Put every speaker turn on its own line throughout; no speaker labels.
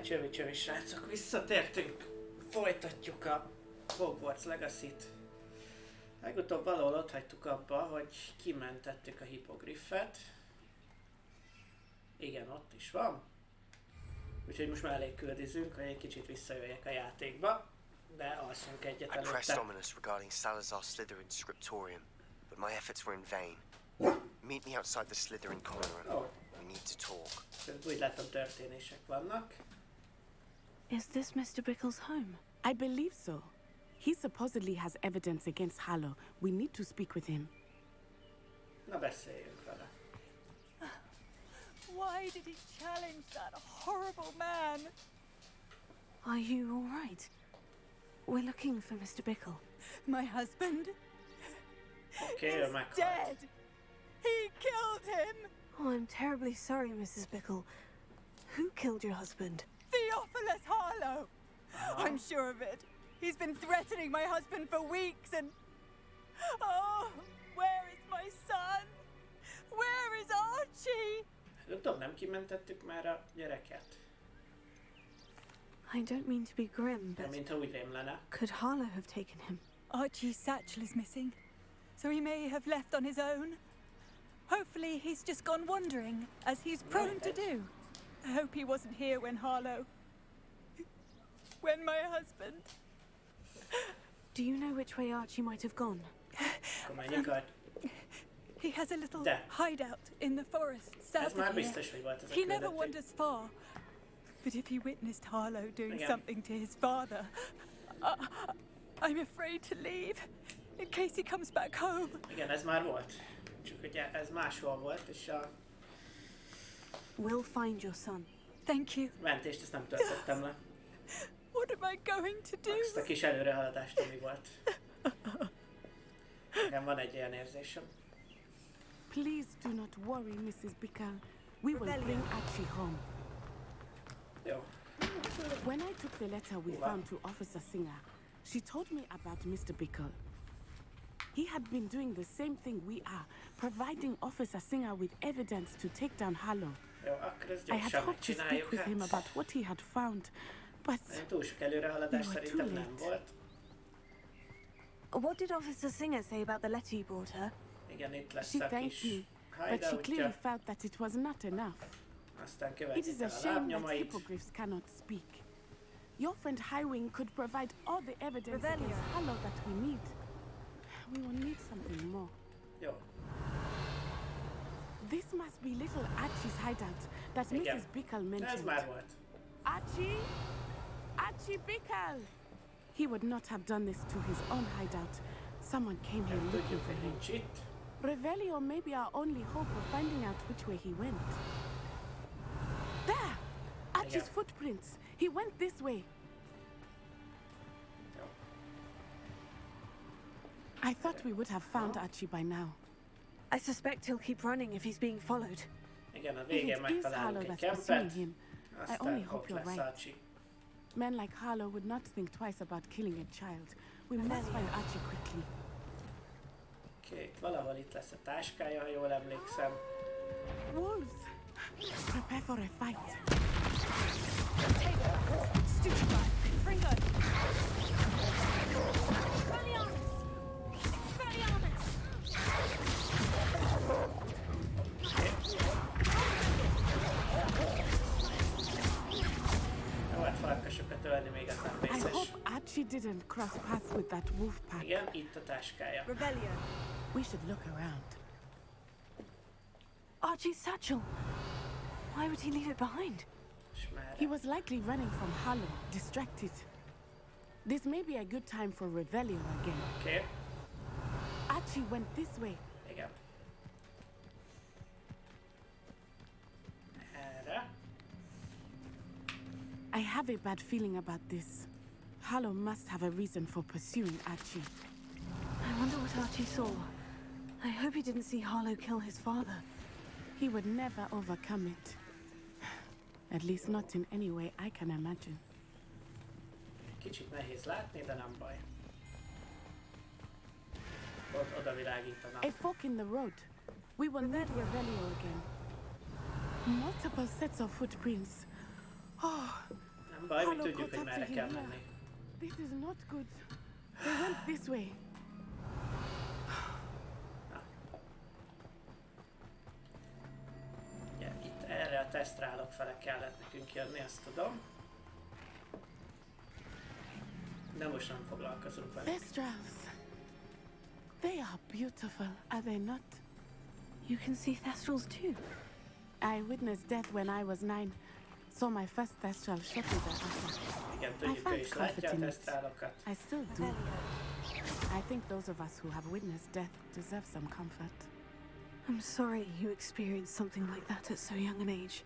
Csövi srácok, visszatértünk. Folytatjuk a Hogwarts Legacy-t. Legutóbb valahol ott hagytuk abba, hogy kimentettük a hippogriffet. Igen, ott is van. Úgyhogy most már elég küldizünk, hogy egy kicsit visszajöjjek a játékba. De alszunk egyet előtte.
I pressed ominous regarding Salazar Slytherin's scriptorium, but my efforts were in vain. Meet me outside the Slytherin common room.
Oh.
We need to talk.
Úgy látom, történések vannak.
Is this Mr. Bickle's home?
I believe so. He supposedly has evidence against Harlow. We need to speak with him.
Na, beszéljünk vele.
Why did he challenge that horrible man?
Are you all right? We're looking for Mr. Bickle.
My husband
Okay,
is dead. He killed him.
Oh, I'm terribly sorry, Mrs. Bickle. Who killed your husband?
Theophilus Harlow. I'm sure of it. He's been threatening my husband for weeks and... Oh, where is my son? Where is Archie?
Nem tudom, nem kimentettük már a gyereket.
I don't mean to be grim,
Nem,
but
mintha úgy rémlene.
could Harlow have taken him?
Archie's satchel is missing, so he may have left on his own. Hopefully he's just gone wandering, as he's prone to do. I hope he wasn't here when when my husband...
Do you know which way Archie might have gone?
Akkor menjünk át.
He has a little
De.
hideout in the forest south
Ez már
of here.
biztos, hogy volt ez a
He never
küldetés.
wanders far. But if he witnessed Harlow doing
Igen.
something to his father, I'm afraid to leave, in case he comes back home.
Igen, ez már volt. Csak ugye ez máshol volt, és a
We'll find your son.
Thank you.
mentést ezt nem töltöttem le.
What am I going to do?
Azt a kis előrehaladást, ami volt. Nekem van egy olyan érzésem.
Please do not worry, Mrs. Bickle. We will bring Archie home.
Jó.
When I took the letter we found to Officer Singer, she told me about Mr. Bickle. He had been doing the same thing we are, providing Officer Singer with evidence to take down Harlow.
Jó, akkor ezt
I had
gyorsan
hoped to speak
megcsináljuk.
with him
Hát.
about what he had found, but
Túl sok előrehaladás
We were
szerintem
too
nem
late.
volt.
What did Officer Singer say about the letter you brought her?
Igen, itt lesz
she
a
thanked
kis
me. But she clearly
hideoutja.
felt that it was not enough.
Aztán
It
követni
is a
kell a
shame that
lábnyomait.
hippogriffs cannot speak. Your friend Highwing could provide all the evidence
Revelio.
against Harlow that we need. We will need something more.
Jó.
This must be little Archie's hideout that
Igen.
Mrs. Bickle
Ez
mentioned.
már volt.
Archie? Archie Bickle! He would not have done this to his own hideout. Someone came here
Nem
looking
tudjuk,
for
hogy
him.
nincs itt.
Revelio may be our only hope of finding out which way he went. There! Archie's
Yeah.
footprints. He went this way.
Jó.
I thought we would have found Archie by now.
I suspect he'll keep running if he's being followed.
Igen, a
If
végén
it is Harlow
megtalálunk egy
that's pursuing
kempet.
him, I only
Aztán
hope
ott
you're
lesz
right.
Archie.
Men like Harlow would not think twice about killing a child. We must find Archie quickly.
Oké, itt valahol itt lesz a táskája, ha jól emlékszem.
Wolves! Prepare for a fight.
Stupefy! Fringo!
Jó, hát farkasokat ölni még az nem
I
vészes.
hope Archie didn't cross paths with that wolf pack.
Igen, itt a táskája.
Revelio!
We should look around.
Archie's satchel. Why would he leave it behind?
És merre?
He was likely running from Harlow, distracted. This may be a good time for Revelio again.
Oké,
Archie went this way.
igen. Erre.
I have a bad feeling about this. Harlow must have a reason for pursuing Archie.
I wonder what Archie saw. I hope he didn't see Harlow kill his father.
He would never overcome it. At least not in any way I can imagine.
Kicsit nehéz látni, de nem baj. Ott oda világítanak.
A fork in the road. We will need Revelio again. Multiple sets of footprints. Oh,
Nem baj, mi
Harlow
tudjuk, hogy merre
contacted
kell
him here.
menni.
This is not good. They went this way.
Ugye, itt erre a tesztrálok fele kellett nekünk jönni, azt tudom. De most nem foglalkozunk vele.
Thestrals. They are beautiful, are they not?
You can see Thestrals too.
I witnessed death when I was 9. Saw my first Thestral shot me thereafter.
Igen, tudjuk, ő is látja a tesztrálokat.
I still do. I think those of us who have witnessed death deserve some comfort.
I'm sorry you experienced something like that at so young an age.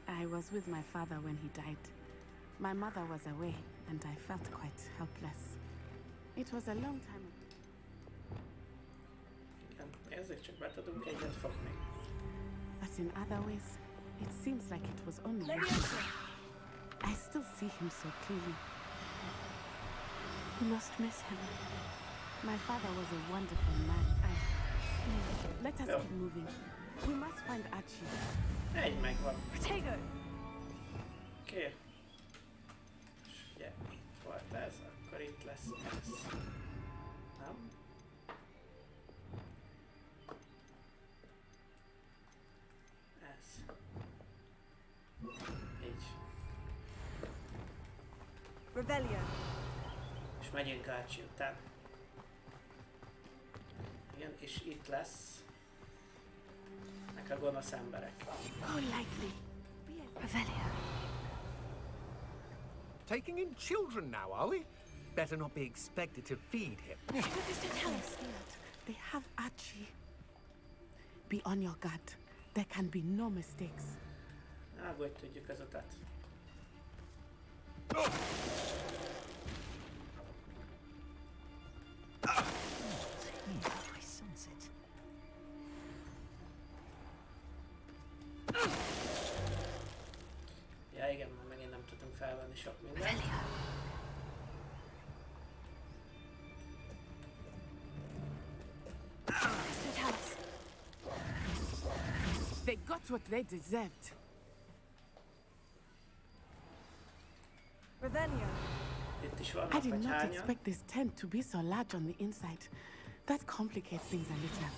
I was with my father when he died. My mother was away, and I felt quite helpless. It was a long time ago.
Igen, nézzük, csak be tudunk egyet fogni.
But in other ways, it seems like it was only yesterday. I still see him so clearly.
You must miss him.
My father was a wonderful man. Let us keep moving. We must find Archie.
Egy megvan.
Protego!
Oké. És ugye itt volt ez, akkor itt lesz ez. Nem? Ez. Így.
Rebellion.
És megyünk Archie után. Igen, és itt lesz a gonosz emberek.
Go lightly. Revelio.
Taking in children now, are we? Better not be expected to feed him.
Mr. Tallis, they have Archie. Be on your guard. There can be no mistakes.
Hogy tudjuk az utat.
I sense it.
Ja igen, már megint nem tudunk felvenni sok mindent.
They got what they deserved.
Revelio.
Itt is
I
vannak
did
vagy
not
hányan.
expect this tent to be so large on the inside. That complicates things a little.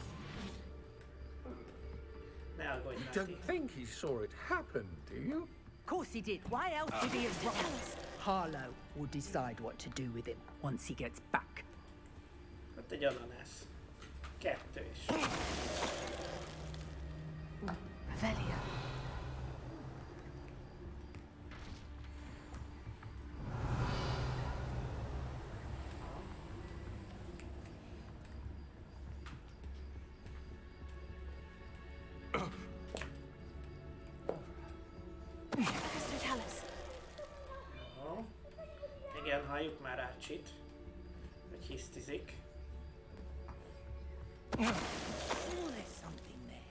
Ne aggódj,
You
Nati.
don't think he saw it happen, do you?
Of course he did. Why else would he have run? Harlow will decide what to do with him once he gets back.
Ott egy ananász. Kettő is.
Revelio. Mr. Tallis.
Jó. Igen, halljuk már Archie-t, hogy hisztizik.
Oh, there's something there.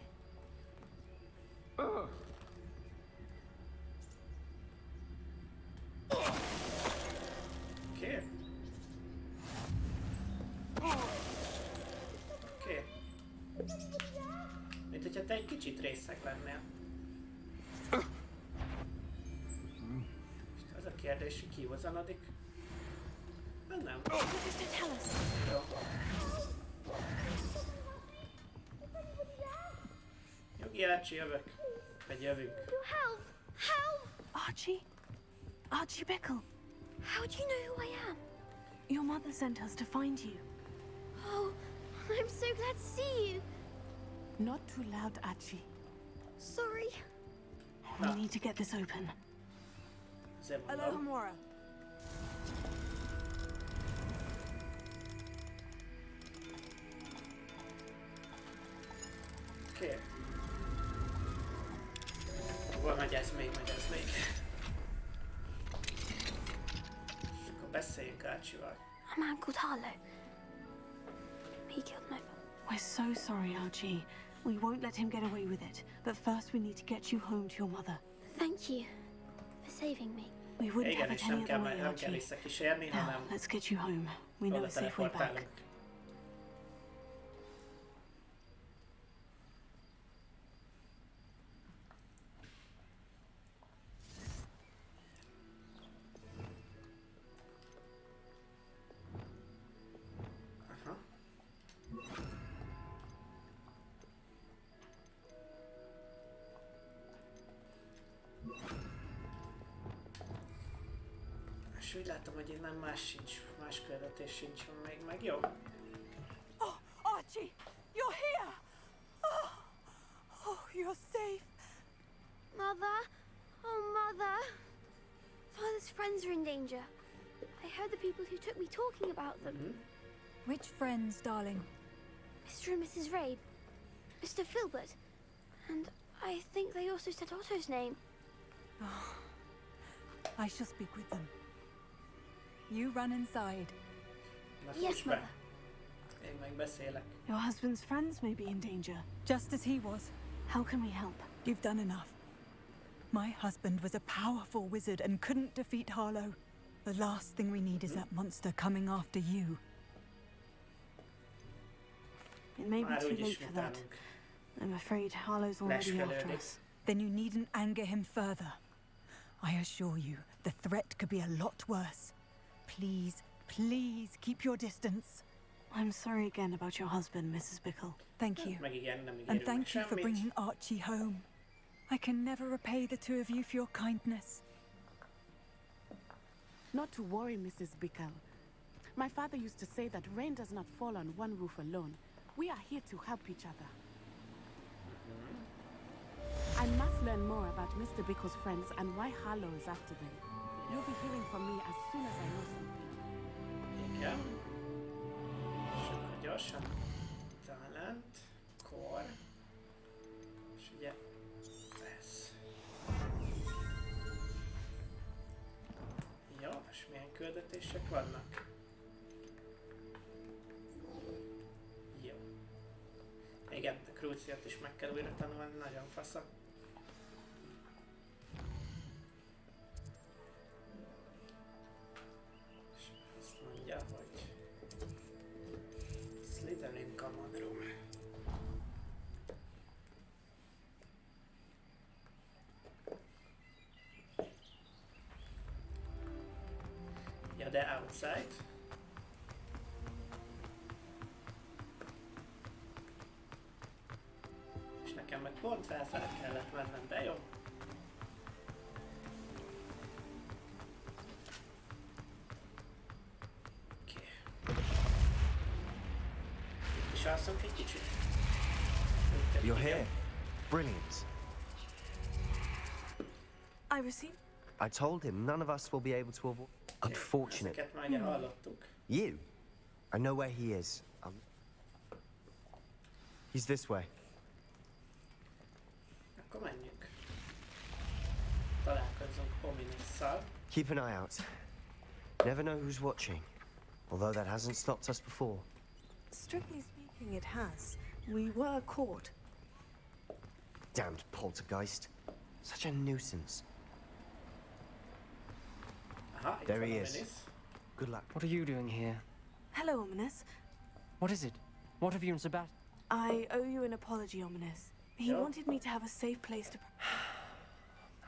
Oké. Oké. Mint hogyha te egy kicsit részeg lennél. És az a kérdés, hogy ki hozanodik? Nem.
Mr. Tallis.
Jó. Jogi Archie, jövök. Vagy jövünk.
How? How?
Archie? Archie Bickle.
How do you know who I am?
Your mother sent us to find you.
Oh, I'm so glad to see you.
Not too loud, Archie.
Sorry.
We need to get this open.
Azért
Hello,
mondom.
Hamora.
Oké. Van, megy ez még. És akkor beszéljünk Archie-val.
A man called Harlow. He killed my father.
We're so sorry, Archie. We won't let him get away with it. But first we need to get you home to your mother.
Thank you for saving me.
We wouldn't
Igen,
have
és
it any
nem kell,
other way,
nem kell
Archie.
visszakísérni,
Now,
hanem
let's get you home. We know
oda
a safe way back.
teleportálunk. És úgy látom, hogy innen más küldetés sincs még meg, jó?
Oh, Archie, you're here! Oh, you're safe.
Mother? Oh, Mother. Father's friends are in danger. I heard the people who took me talking about them.
Which friends, darling?
Mr. and Mrs. Rabe. Mr. Filbert. And I think they also said Otto's name.
Oh, I shall speak with them. You run inside.
Yes, Mother.
Én meg beszélek.
Your husband's friends may be in danger.
Just as he was.
How can we help?
You've done enough. My husband was a powerful wizard and couldn't defeat Harlow. The last thing we need is that monster coming after you.
It may be
Már
too
úgyis
late for that.
utánunk.
I'm afraid Harlow's already after
Leskelődik.
us.
Then you needn't anger him further. I assure you, the threat could be a lot worse. Please, please keep your distance.
I'm sorry again about your husband, Mrs. Bickle.
Thank you.
Meg igen, nem
And
ígérünk meg
thank you for
semmit.
bringing Archie home. I can never repay the two of you for your kindness.
Not to worry, Mrs. Bickle. My father used to say that rain does not fall on one roof alone. We are here to help each other. I must learn more about Mr. Bickle's friends and why Harlow is after them. You'll be hearing from me as soon as I know something.
Igen. És akkor gyorsan. Talent. Kor. És ugye ez. Jó, és milyen küldetések vannak? Jó. Igen, a Cruciat is meg kell újra tanulni, nagyon fasza. És azt mondja, hogy Slytherin Common Room. Ja, de outside. És nekem meg pont felfele kellett mennem, de jó. Oké. Itt is alszunk egy kicsit.
You're here. Brilliant.
I received...
I told him none of us will be able to avoid. Unfortunate.
Ezeket már ugye hallottuk.
You? I know where he is. He's this way.
Akkor menjünk. Találkozzunk Ominousszal.
Keep an eye out. Never know who's watching. Although that hasn't stopped us before.
Strictly speaking, it has. We were caught.
Damned poltergeist. Such a nuisance.
Aha, itt
There
van
he is.
Ominous.
Good luck.
What are you doing here?
Hello, Ominous.
What is it? What have you and Sebastian?
I owe you an apology, Ominous. He
Yeah?
wanted me to have a safe place to...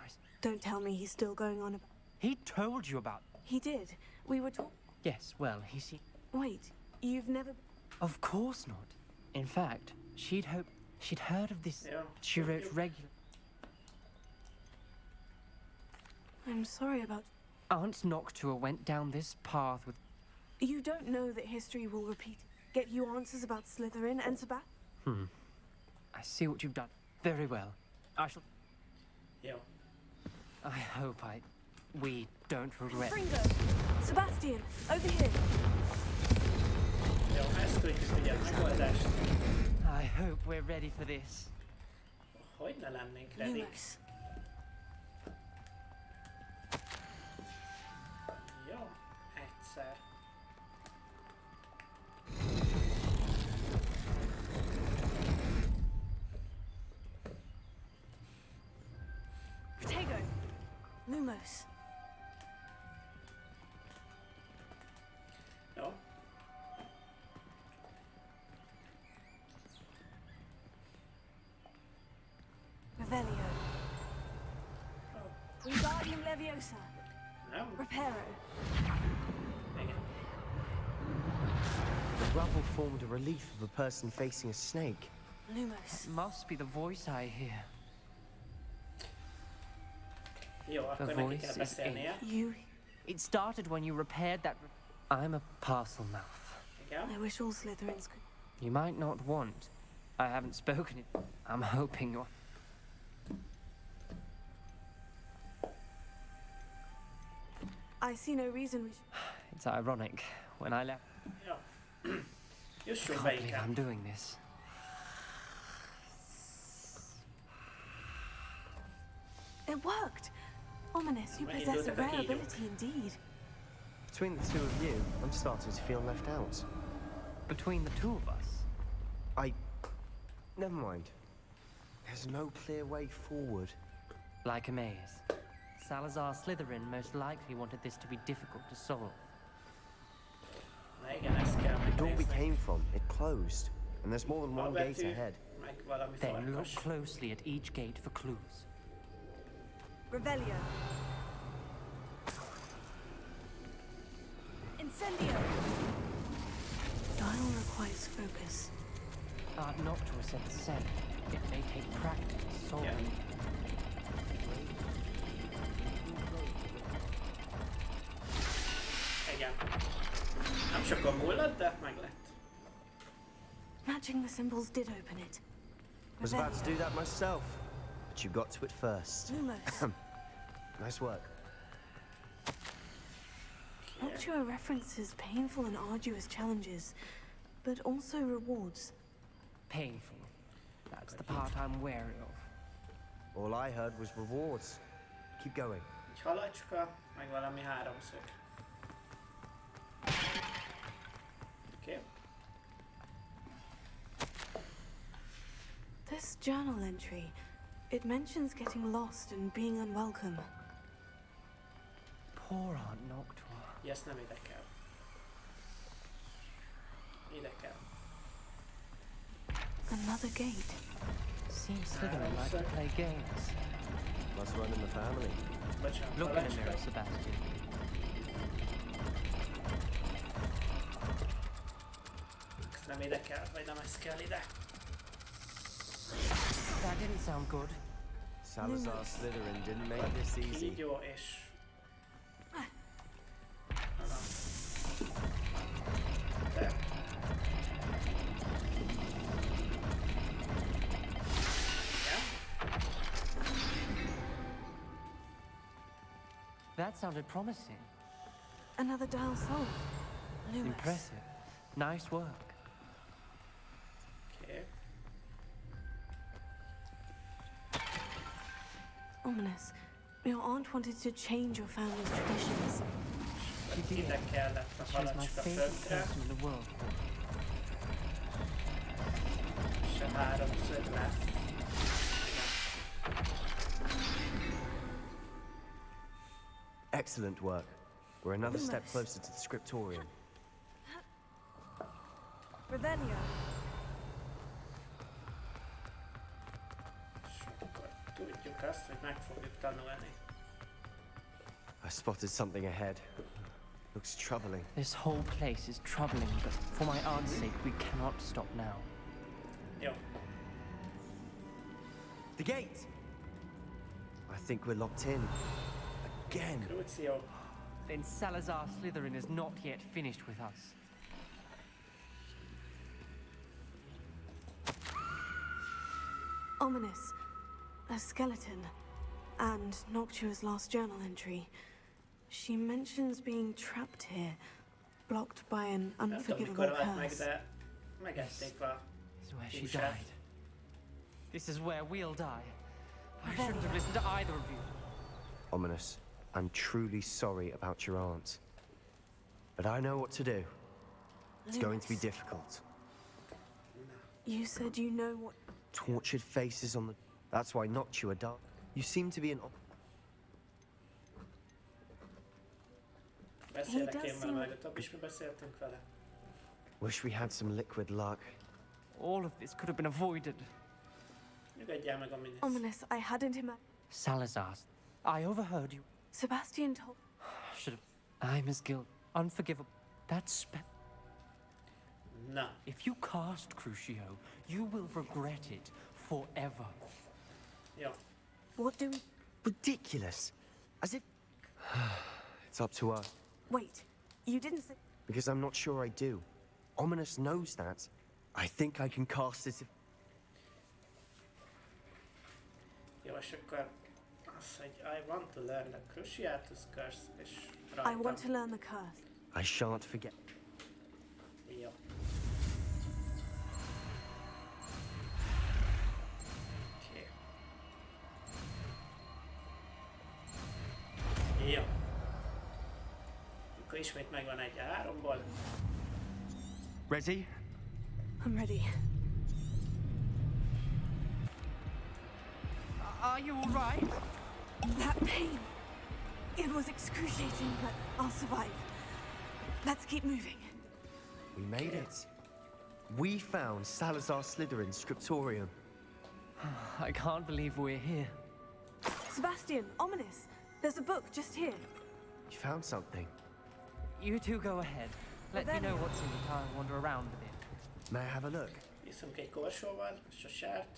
Nice.
Don't tell me he's still going on about...
He told you about...
He did. We were talking...
Yes, well, he see...
Wait, you've never...
Of course not. In fact, she'd heard of this.
Yeah.
She wrote regular...
I'm sorry about...
Aunt Noctua went down this path with...
You don't know that history will repeat. Get you answers about Slytherin and Sebastian?
I see what you've done. Very well. I shall...
Jó.
I hope we don't regret...
Fringo! Sebastian, over here!
Jó, ezt tudjuk ugye a megoldást.
I hope we're ready for this.
Hogy ne lennénk ready?
Lumos.
Jó, egyszer.
Protego! Lumos.
Jó.
Revelio. Wingardium Leviosa.
Nem?
Reparo.
Igen.
The rubble formed a relief of a person facing a snake.
Lumos.
Must be the voice I hear.
Jó, akkor
The
neki
voice
kell
is
beszélnie.
You
It started when you repaired that... I'm a parcel mouth.
Igen.
I wish all Slytherins could.
You might not want. I haven't spoken it. I'm hoping you're...
I see no reason we should.
It's ironic. When I left...
Ja. Just
I
så
can't believe I'm
bacon.
doing this.
It worked. Ominous, you
When you
possess
do
a
the
rare
taquillo.
ability indeed.
Between the two of you, I'm starting to feel left out.
Between the two of us.
Never mind. There's no clear way forward.
Like a maze. Salazar Slytherin most likely wanted this to be difficult to solve.
Na igen, ezt kell
The door we
megnézni.
came from, it closed. And there's more than one gate
Alapvető,
ahead.
meg valami
Then look
farkas.
closely at each gate for clues.
Revelio. Incendio.
Dial requires focus.
Noctua said the same. It may take practice solving.
Yeah. Igen. Nem sokan múlott, de meg lett.
Matching the symbols did open it.
I was about to do that myself, but you got to it first.
Lumos.
Nice work.
Noctua references painful and arduous challenges, but also rewards.
Painful. That's the part I'm wary of.
All I heard was rewards. Keep going.
Egy halacska, meg valami háromszög. Oké.
This journal entry, it mentions getting lost and being unwelcome.
Poor Aunt Noctua.
Ezt nem ide kell. Ide kell.
Another gate.
Seems Slytherin like to play games.
Must run in the family.
Bocsánat,
Look in the
halacska.
mirror, Sebastian.
Ezt nem ide kell, vagy nem ez kell ide.
That didn't sound good.
Salazar Slytherin didn't make this easy.
Így jó, és... De.
That sounded promising.
Another dial solved. Lumos.
Impressive. Nice work.
Oké.
Ominous. Your aunt wanted to change your family's traditions.
Ide kellett a
She's my
halacska
favorite
földre,
person in the world.
és a háromszög lett.
Excellent work. We're another step closer to the scriptorium.
Revelio.
És akkor tudjuk azt, hogy meg fogjuk tanulni.
I spotted something ahead. Looks troubling.
This whole place is troubling, but for my aunt's sake, we cannot stop now.
Jó.
The gate! I think we're locked in. Again.
Crucio.
Then Salazar Slytherin is not yet finished with us.
Ominous. A skeleton. And Noctua's last journal entry. She mentions being trapped here, blocked by an
Nem tudom,
unforgivable
mikor halt meg,
curse.
de megették a
This is where she
húsát.
died. This is where we'll die. I shouldn't have listened to either of you.
Ominous. I'm truly sorry about your aunt. But I know what to do. It's going to be difficult.
You said you know what.
Tortured faces on the... That's why Noctua died. You seem to be an...
Beszélek én vele, legutóbb is mi beszéltünk vele.
Wish we had some liquid luck.
All of this could have been avoided.
Nyugodjál meg, Ominous.
Ominous, I hadn't imagined.
Salazar, I overheard you.
Sebastian told.
Should have. I'm as guilty. Unforgivable. That's
Na.
If you cast Crucio, you will regret it forever.
Jó.
What do we...
Ridiculous. As if... It's up to us.
Wait, you didn't say...
Because I'm not sure I do. Ominous knows that. I think I can cast it if...
Jó, és akkor az, hogy I want to learn the Cruciatus Curse, és
I
rajtam.
want to learn the curse.
I shan't forget.
Jó. Oké. Jó. Akkor ismét megvan egy a 3-ból.
Ready?
I'm ready.
Are you all right?
That pain. It was excruciating, but I'll survive. Let's keep moving.
We made it. We found Salazar Slytherin's scriptorium.
I can't believe we're here.
Sebastian, Ominous. There's a book just here.
You found something.
You two go ahead. Let me know what's in it. I'll wander around a bit.
May I have a look?
Iszunk egy korsóval, és a sárt.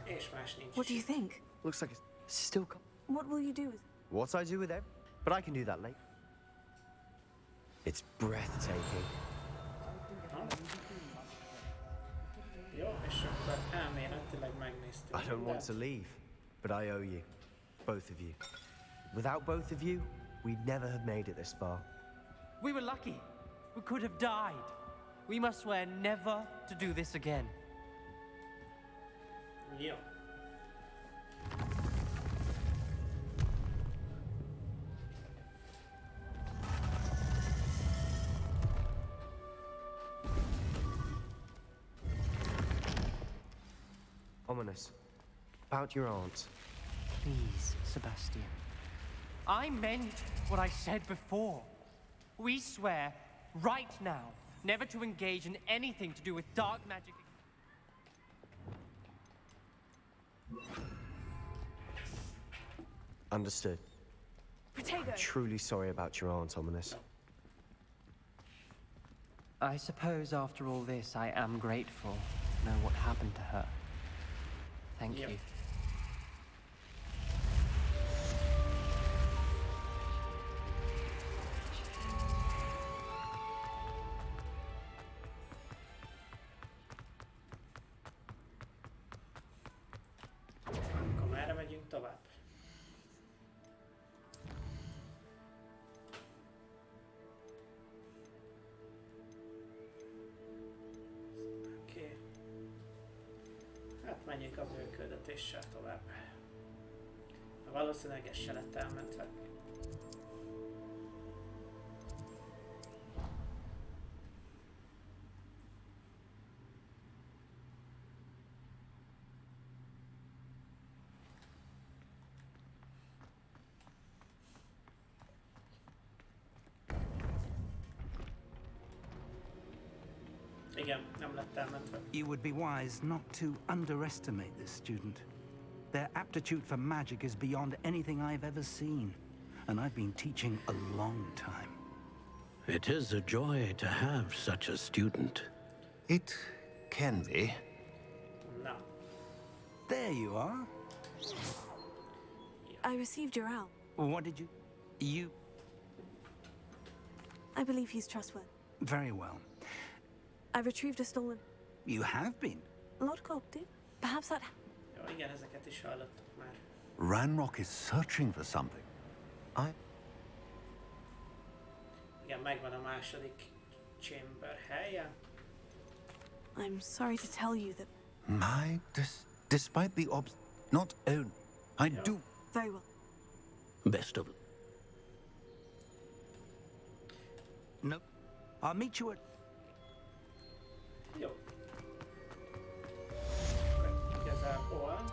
És más nincs.
What do you think?
Looks like it's still...
What will you do with...
What I do with it? But I can do that later. It's breathtaking.
Jó, és akkor elméletileg megnéztük.
I don't want to leave, but I owe you. Both of you. Without both of you, we'd never have made it this far.
We were lucky. We could have died. We must swear never to do this again.
Jó.
Ominous. About your aunt.
Please, Sebastian. I meant what I said before. We swear, right now, never to engage in anything to do with dark magic.
Understood.
Protego!
Truly sorry about your aunt, Ominous.
I suppose after all this, I am grateful to know what happened to her. Thank you.
Akkor merre megyünk tovább? Oké. Hát menjünk a bőköldetéssel tovább. Valószínűleg ez se lett elmentve. Igen, nem lett elmentve.
You would be wise not to underestimate this student. Their aptitude for magic is beyond anything I've ever seen, and I've been teaching a long time.
It is a joy to have such a student.
It can be.
No.
There you are.
I received your owl.
What did you... You...
I believe he's trustworthy.
Very well.
I retrieved a stolen...
You have been?
Lord Cogdon? Perhaps that...
Jó, igen, ezeket is hallottuk már.
Ranrock is searching for something.
Igen, megvan a második chamber helye.
I'm sorry to tell you that...
Despite the not own. I do...
Very well.
Best of...
No. I'll meet you at...
Jó. Igazából a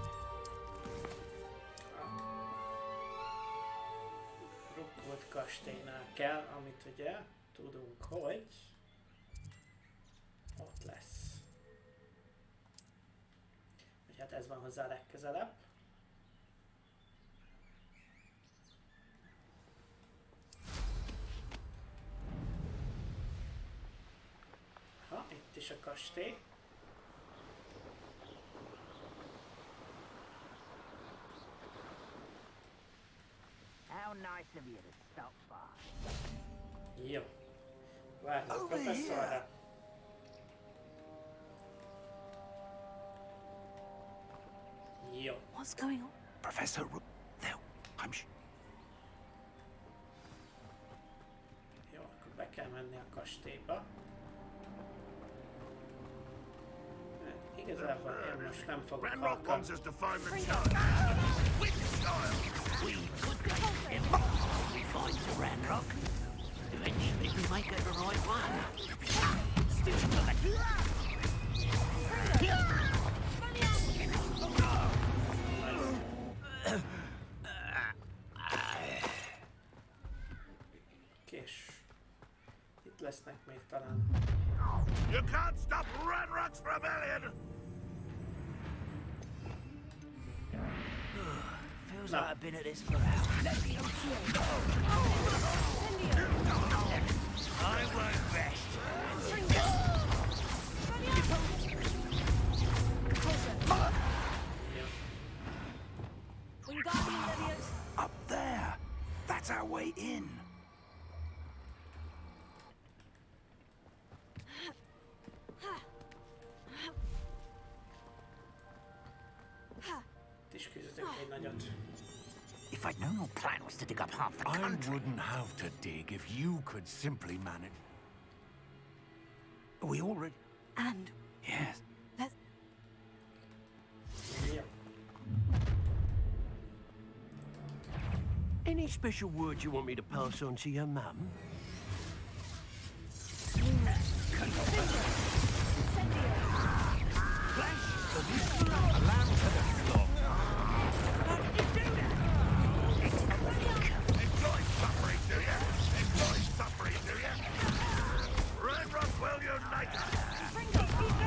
Rookwood kastélynál kell, amit ugye tudunk, hogy ott lesz. Vagy hát ez van hozzá legközelebb. Ha, itt is a kastély.
of you to stop by.
Jó. Várjuk professzorra. Jó.
What's going on?
Professor there.
Jó, akkor be kell menni a kastélyba. Hát, igazából én most nem fogok
Ranrock wants us to find the
With
style.
We could go him. We find the Ranrock. Eventually we might get the right one. Stupid
Kés. Itt lesznek még talán.
You can't stop Ranrock's rebellion!
Feels like I've been at this for hours. Let me I won't rest.
Up there. That's our way in.
If I'd known your plan was to dig up half the
I
country.
wouldn't have to dig if you could simply manage.
We already...
And
Yes.
let's...
Any special words you want me to pass on to your mum?
Enjoy suffering, do ya? Enjoy suffering, do ya? Ranrock will unite us!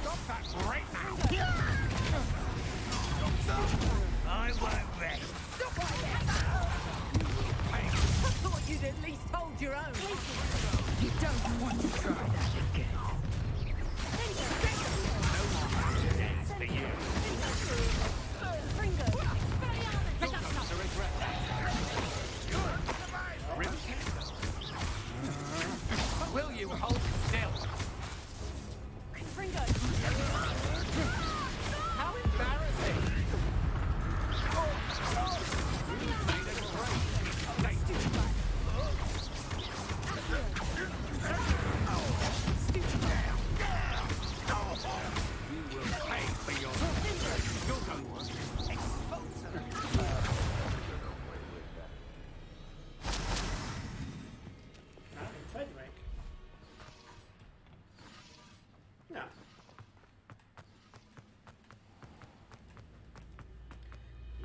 Stop that right now! I won't rest.
I thought you'd at least hold your own. You don't want to try that again.
That's for you.
Will you hold still? How embarrassing!
Na.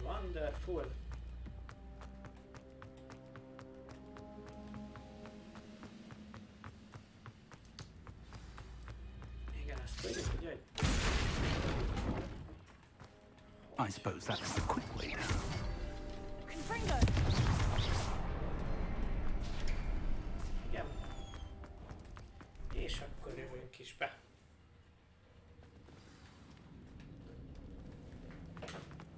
Wonderful. Igen, ezt tudjuk, ugye?
I suppose that's the quick way down.
Igen. És akkor jövünk is be.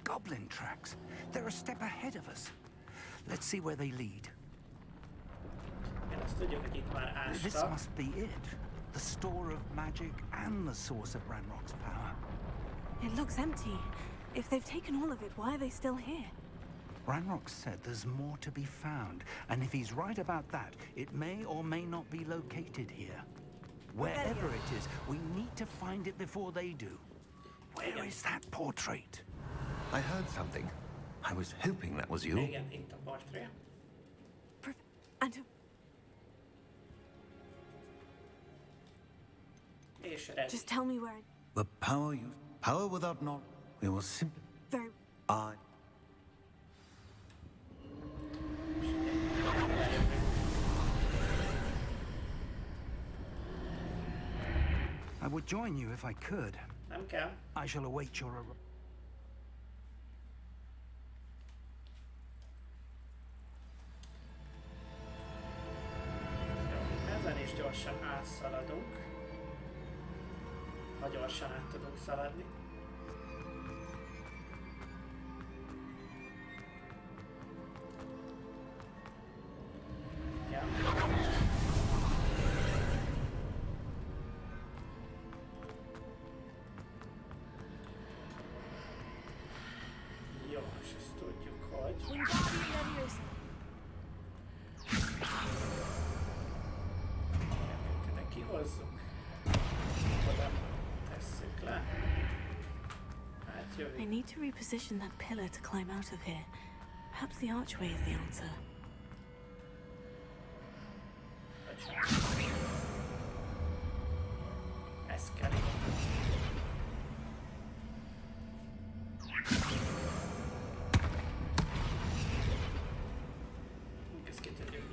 Goblin tracks. They're a step ahead of us. Let's see where they lead.
Igen, ezt tudjuk, hogy itt már
This
ástak.
must be it. The store of magic and the source of Ranrock's power.
It looks empty. If they've taken all of it, why are they still here?
Ranrock said there's more to be found, and if he's right about that, it may or may not be located here. Wherever it is, we need to find it before they do. Where is that portrait?
I heard something. I was hoping that was you.
Igen, itt a portré.
And
És ready.
just tell me where it...
The power without knowledge. We will simply.
Very...
I would join you if I could.
Nem kell.
I shall await your arrival.
Ezen is gyorsan átszaladunk. Ha gyorsan át tudunk szaladni. Ja. Jó, és ezt tudjuk, hogy... De kihozzuk. Oda tesszük le. Hát jövünk.
I need to reposition that pillar to climb out of here. Perhaps the archway is the answer.
Ez kell. Ezt ki tudjuk.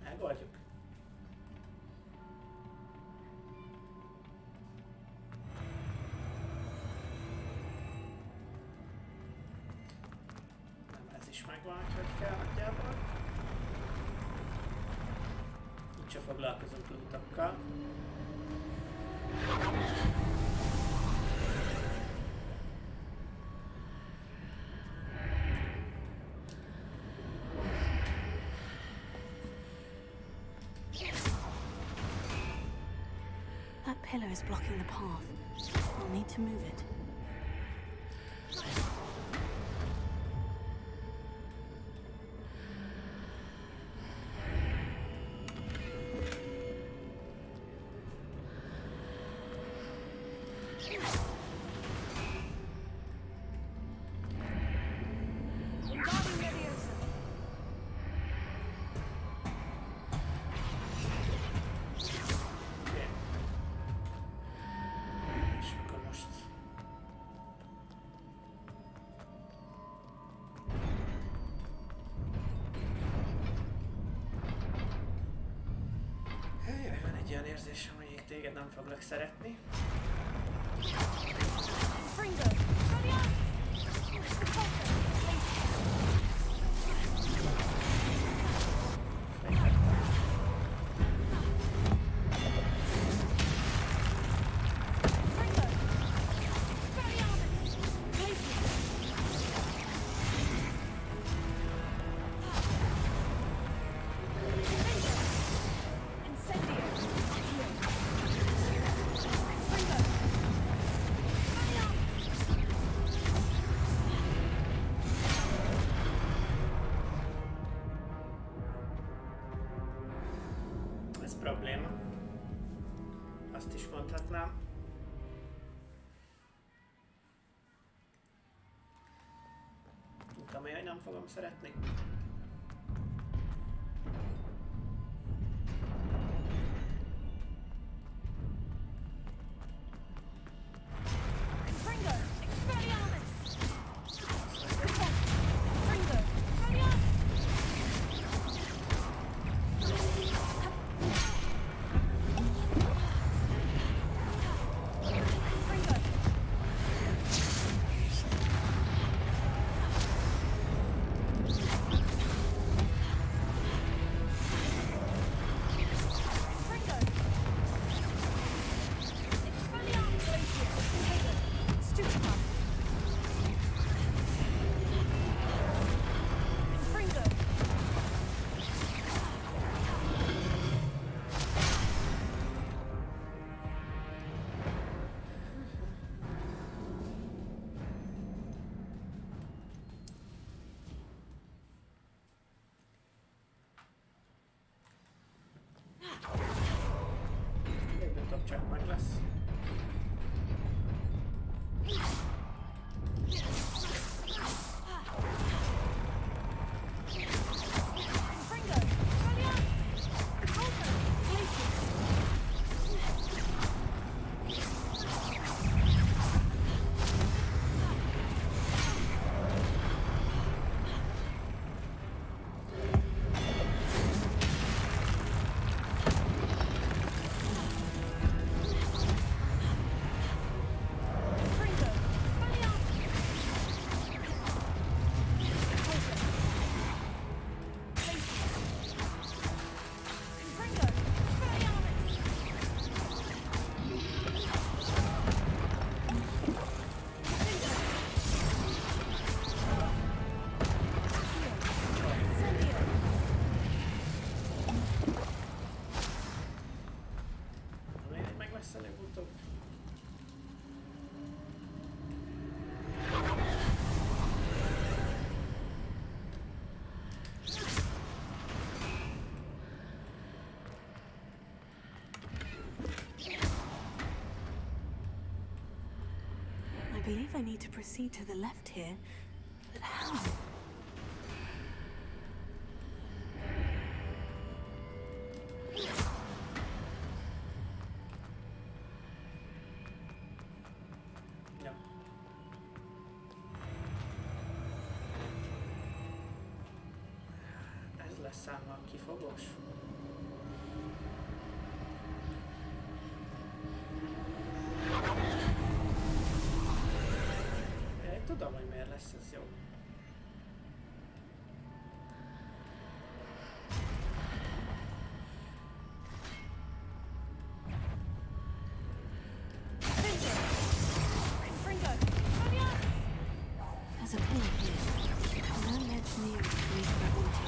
Megoldjuk. Nem, ez is megvan, hogy kell nagyjából. Úgyse foglalkozunk lootakkal.
That pillar is blocking the path. I'll need to move it.
És akkor most... Jaj, van egy olyan érzésem, hogy én téged nem foglak szeretni. Ez probléma. Azt is mondhatnám. Tudtam, hogy nem fogom szeretni. Csak meg lesz.
believe I need to proceed to the left here, but how?
Ja. Ez lesz ám a kifogós. Én tudom, hogy miért lesz ez jó.
There's a pillar here. No ledge near it for me to grab onto.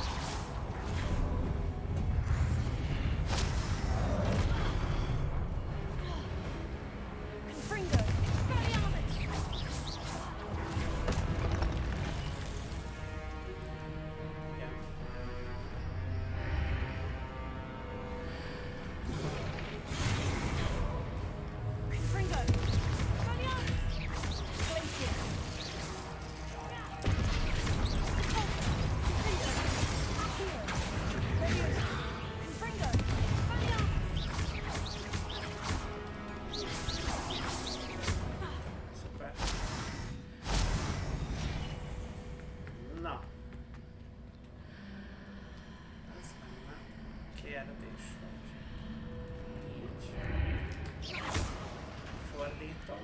Szuper. Na. Ez menne. Kérdés, hogy így fordítom.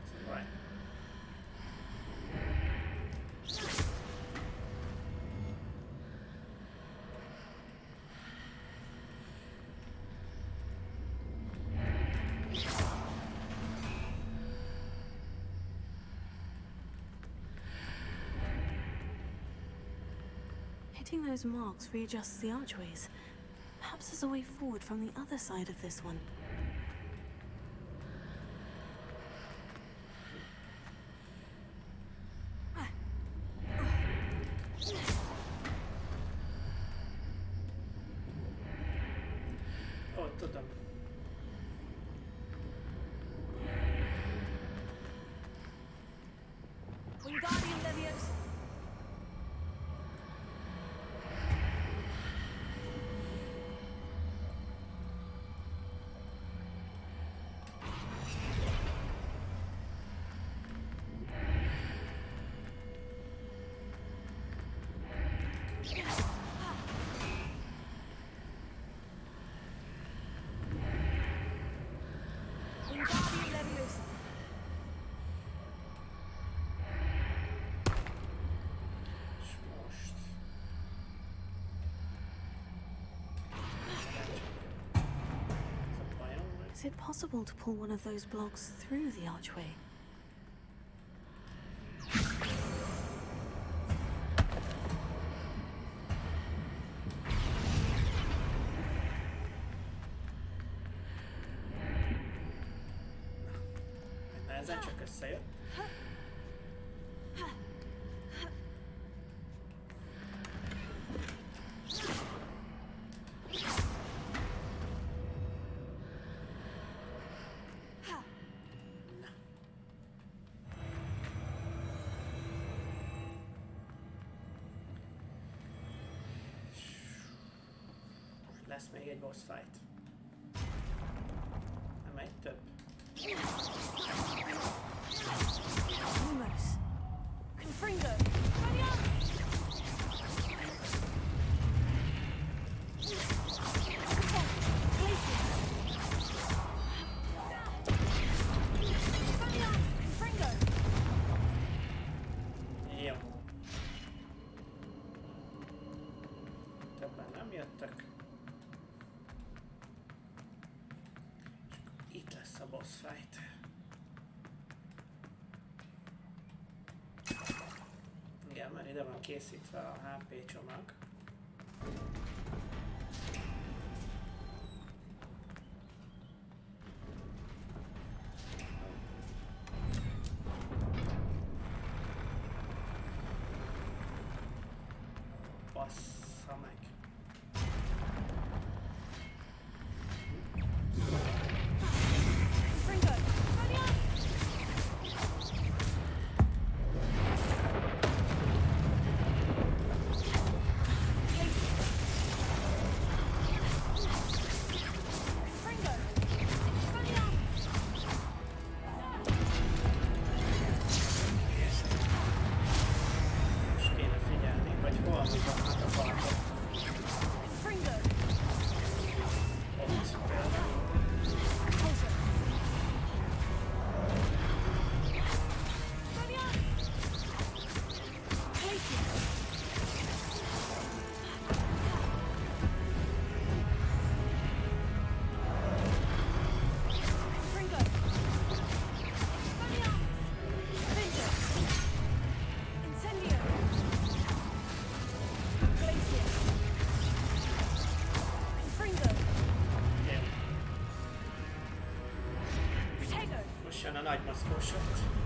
Ez a baj.
Hitting those marks readjusts the archways. Perhaps there's a way forward from the other side of this one.
Ó, tudom.
Wingardium Leviosa. Wingardium Leviosa.
És most. Ez a bajom, vagy?
Is it possible to pull one of those blocks through the archway?
Nehezen csak összejött. Lesz még egy boss fight. Nem egy több.
Lumos. Confringo.
Jó. Többen nem jöttek. És itt lesz a boss fight. Igen, mert ide van készítve a HP csomag. a nagy maszkósot.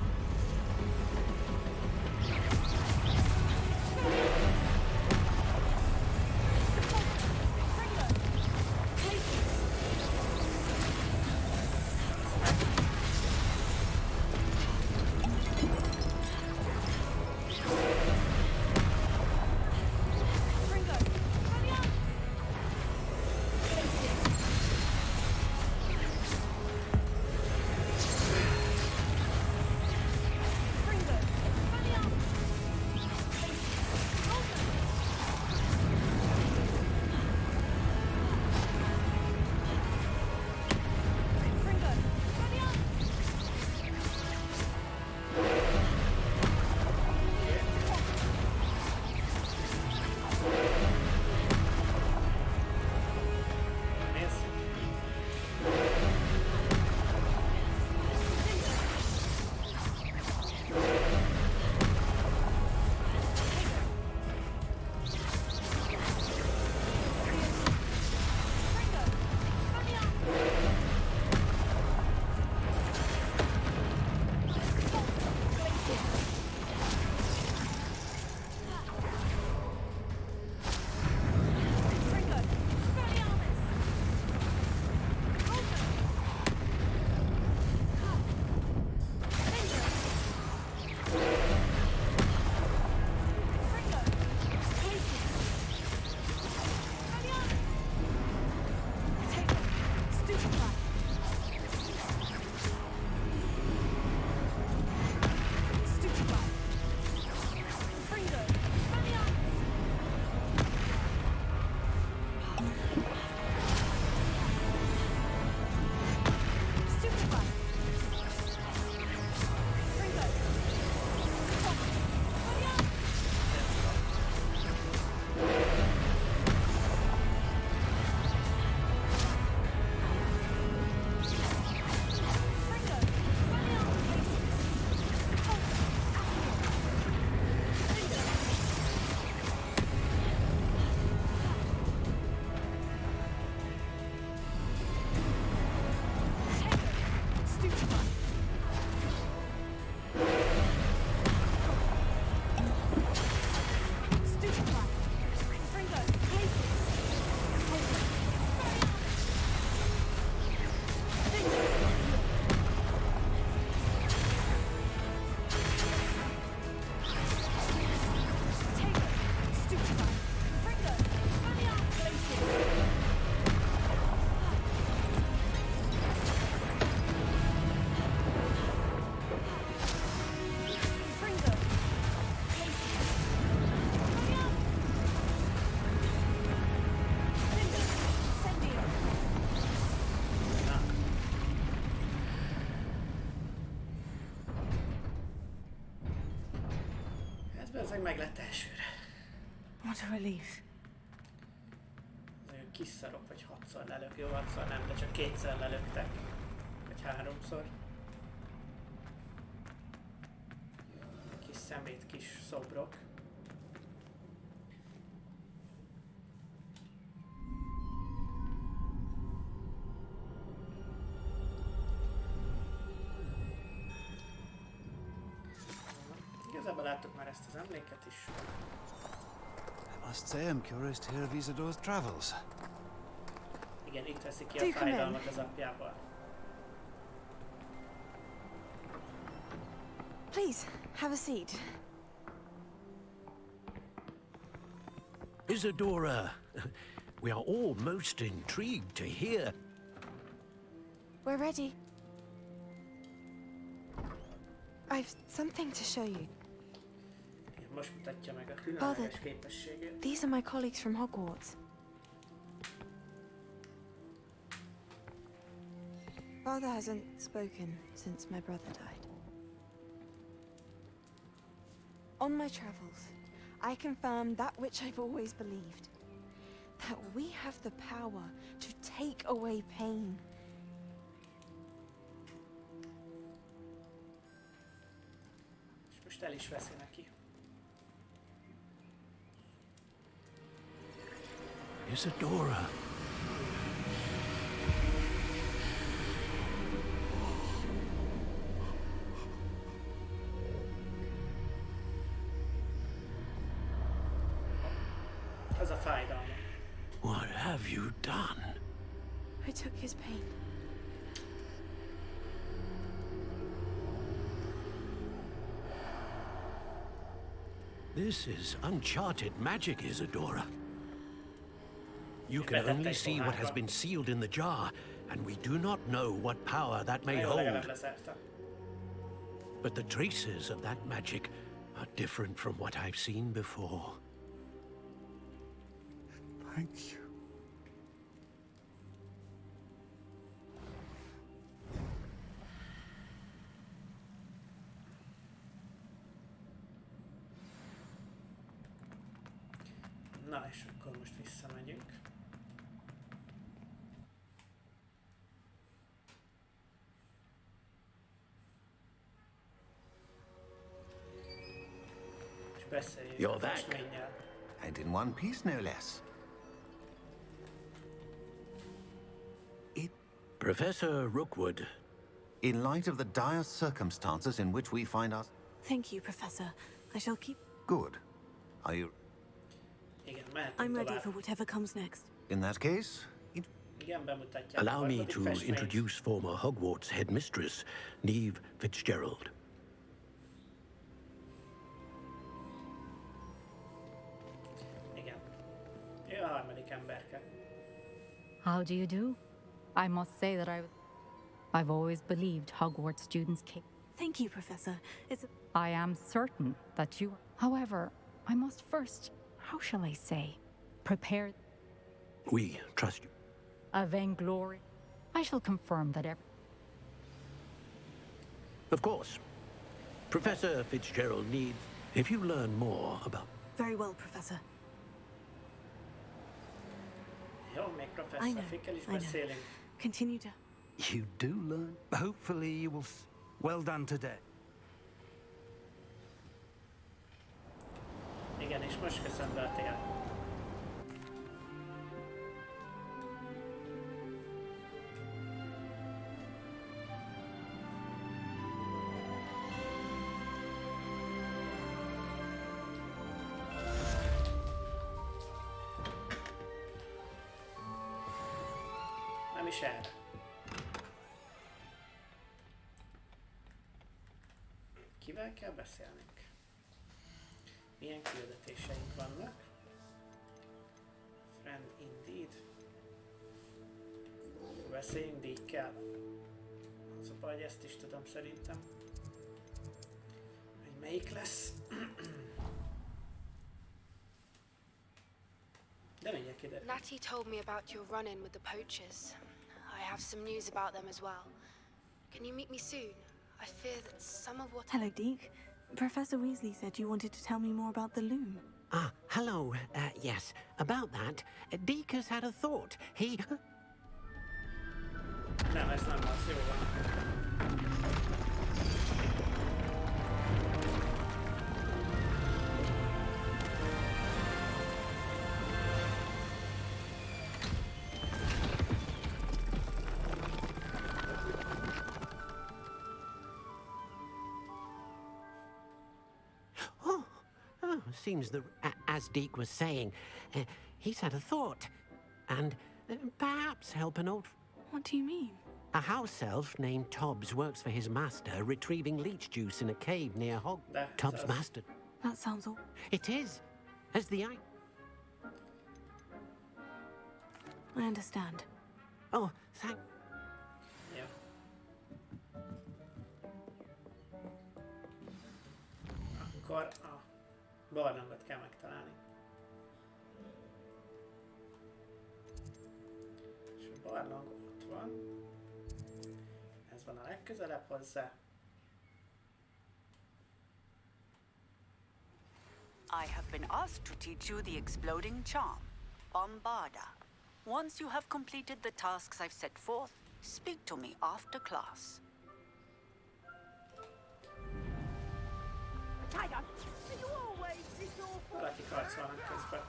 Ez meg lett elsőre.
What a relief.
Azért kiszarok, vagy 6-szor lelök. Jó, 6-szor nem, de csak 2-szer lelöktek. Vagy 3-szor. Kis szemét, kis szobrok. Igazából láttuk már ezt az emléket is.
I must say I'm curious to hear of Isadore's travels.
Igen, itt veszi ki a fájdalmat az apjából.
Please, have a seat.
Isadora, we are all most intrigued to hear.
We're ready. I've something to show you.
Most mutatja meg a különleges képességét.
These are my colleagues from Hogwarts. Father hasn't spoken since my brother died. On my travels, I confirmed that which I've always believed. That we have the power to take away pain.
És most el is veszi neki.
Isadora. have you done?
I took his pain.
This is uncharted magic, Isadora. You can only see what has been sealed in the jar, and we do not know what power that may hold. But the traces of that magic are different from what I've seen before.
Thank you.
Na, és akkor most visszamegyünk. És beszéljünk a festménnyel.
And in one piece, no less.
Professor Rookwood.
In light of the dire circumstances in which we find us...
Thank you, Professor. I shall keep...
Good. Are you...
I'm ready for whatever comes next.
In that case...
Allow me to introduce former Hogwarts headmistress, Neve Fitzgerald.
Igen. Ő a harmadik emberke.
How do you do? I must say that I've always believed Hogwarts students
Thank you, Professor.
I am certain that you... However, I must first, how shall I say, prepare...
We trust you.
A vainglory. I shall confirm that
Of course. Professor Fitzgerald needs... If you learn more about...
Very well, Professor.
Jó, még
I
professzor, fikkel is
know.
beszélünk.
Continue to...
You do learn. Hopefully you will... Well done today.
Igen, és most köszön be a tél. Nem is erre. Kivel kell beszélnünk? Milyen küldetéseink vannak? Friend indeed. Beszéljünk Dickkel. Az a baj, hogy ezt is tudom szerintem. Hogy melyik lesz? De mindjárt kiderül.
Natty told me about your run-in with the poachers. I have some news about them as well. Can you meet me soon? I fear that some of what...
Hello, Deke. Professor Weasley said you wanted to tell me more about the loom.
Ah, hello. Yes, about that. Deke has had a thought. He...
Nem, ez nem az, jó van.
Seems that, as Deke was saying, he's had a thought. And perhaps help an old...
What do you mean?
A house elf named Tobbs works for his master, retrieving leech juice in a cave near Tobbs' master.
That sounds all...
It is. As the eye...
I understand.
Oh, thank...
Yeah. Akkor a barlangot kell megtalálni. És a barlang ott van. Ez van a legközelebb hozzá.
I have been asked to teach you the exploding charm, Bombarda. Once you have completed the tasks I've set forth, speak to me after class.
Valaki karcolnak közben.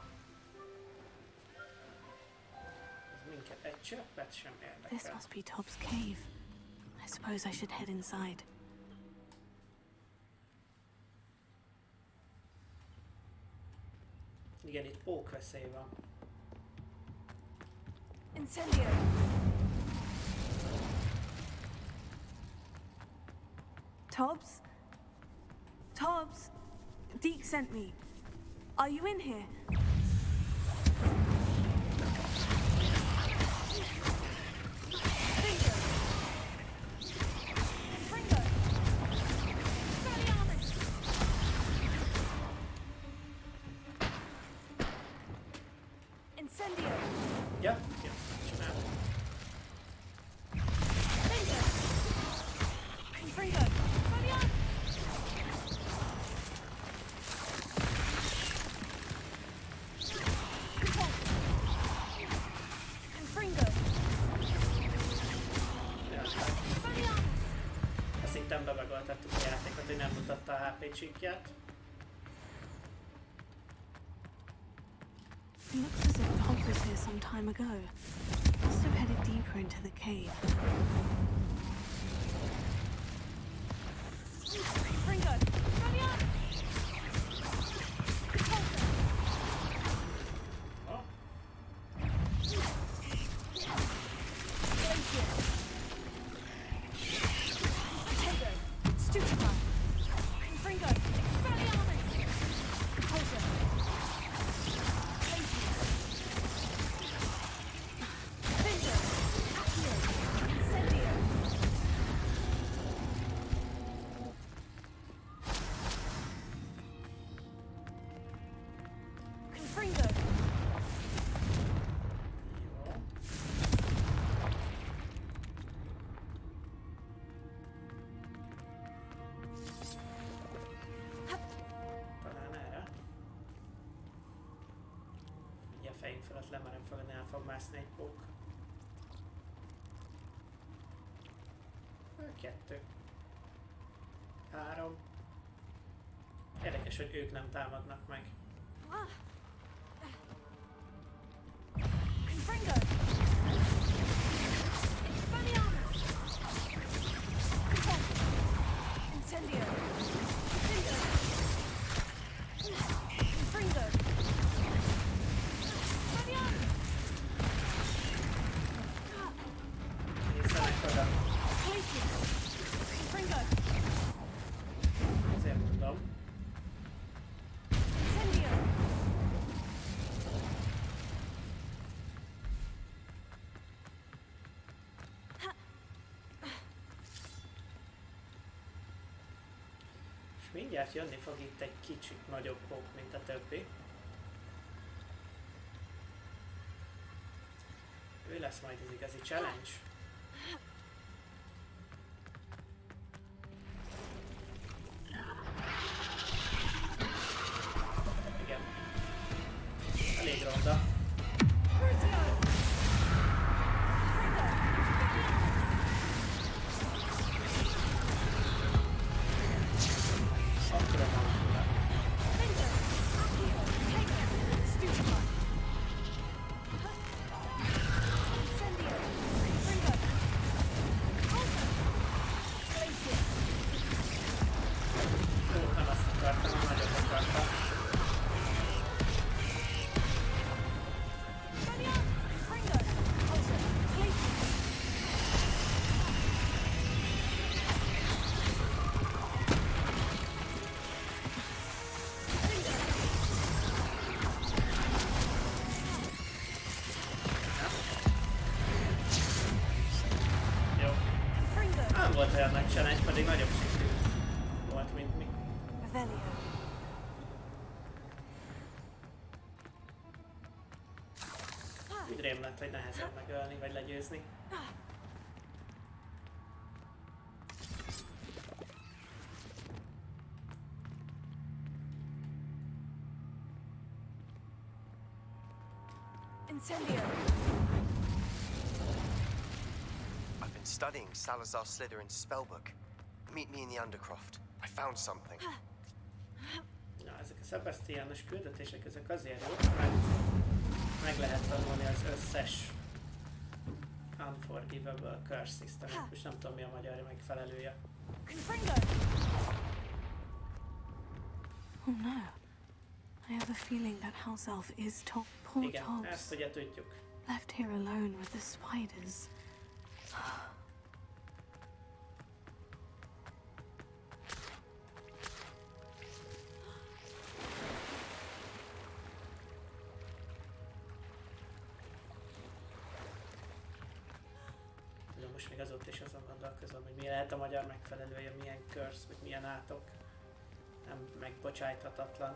Ez minket egy csöppet sem érdekel.
This must be Tobbs' cave. I suppose I should head inside.
Igen, itt pókveszély van.
Incendio. Tobbs? Tobbs? Deke sent me. Are you in here? Incendio.
Ja, csinálom.
Confringo.
Azt hittem bevegoltattuk a játékot, hogy nem mutatta a HP csíkját.
It looks as if Tobbs was here some time ago. Must have headed deeper into the cave. Confringo.
Fejünk fölött lemerem fogadni, el fog mászni egy pók. 2. 3. Érdekes, hogy ők nem támadnak meg. Ezért mondom. És mindjárt jönni fog itt egy kicsit nagyobb pók, mint a többi. Ő lesz majd az igazi challenge. Igen. Elég ronda. Volt olyan nagy challenge, pedig nagyobb szintű volt, mint mi. Úgy rém lett, hogy nehezebb megölni, vagy legyőzni.
Incendio.
I've been studying Salazar Slytherin's spellbook. Meet me in the Undercroft. I found something.
Na, ezek a Sebastianos küldetések, ezek azért jók, mert meg lehet tanulni az összes Unforgivable Curse Systemet, és nem tudom mi a magyar megfelelője.
Oh no. I have a feeling that house elf is poor
Igen,
Tobbs.
ezt ugye tudjuk.
Left here alone with the spiders.
Most még azóta is azon gondolkozom, hogy mi lehet a magyar megfelelője, milyen curse, vagy milyen átok. Nem megbocsájthatatlan.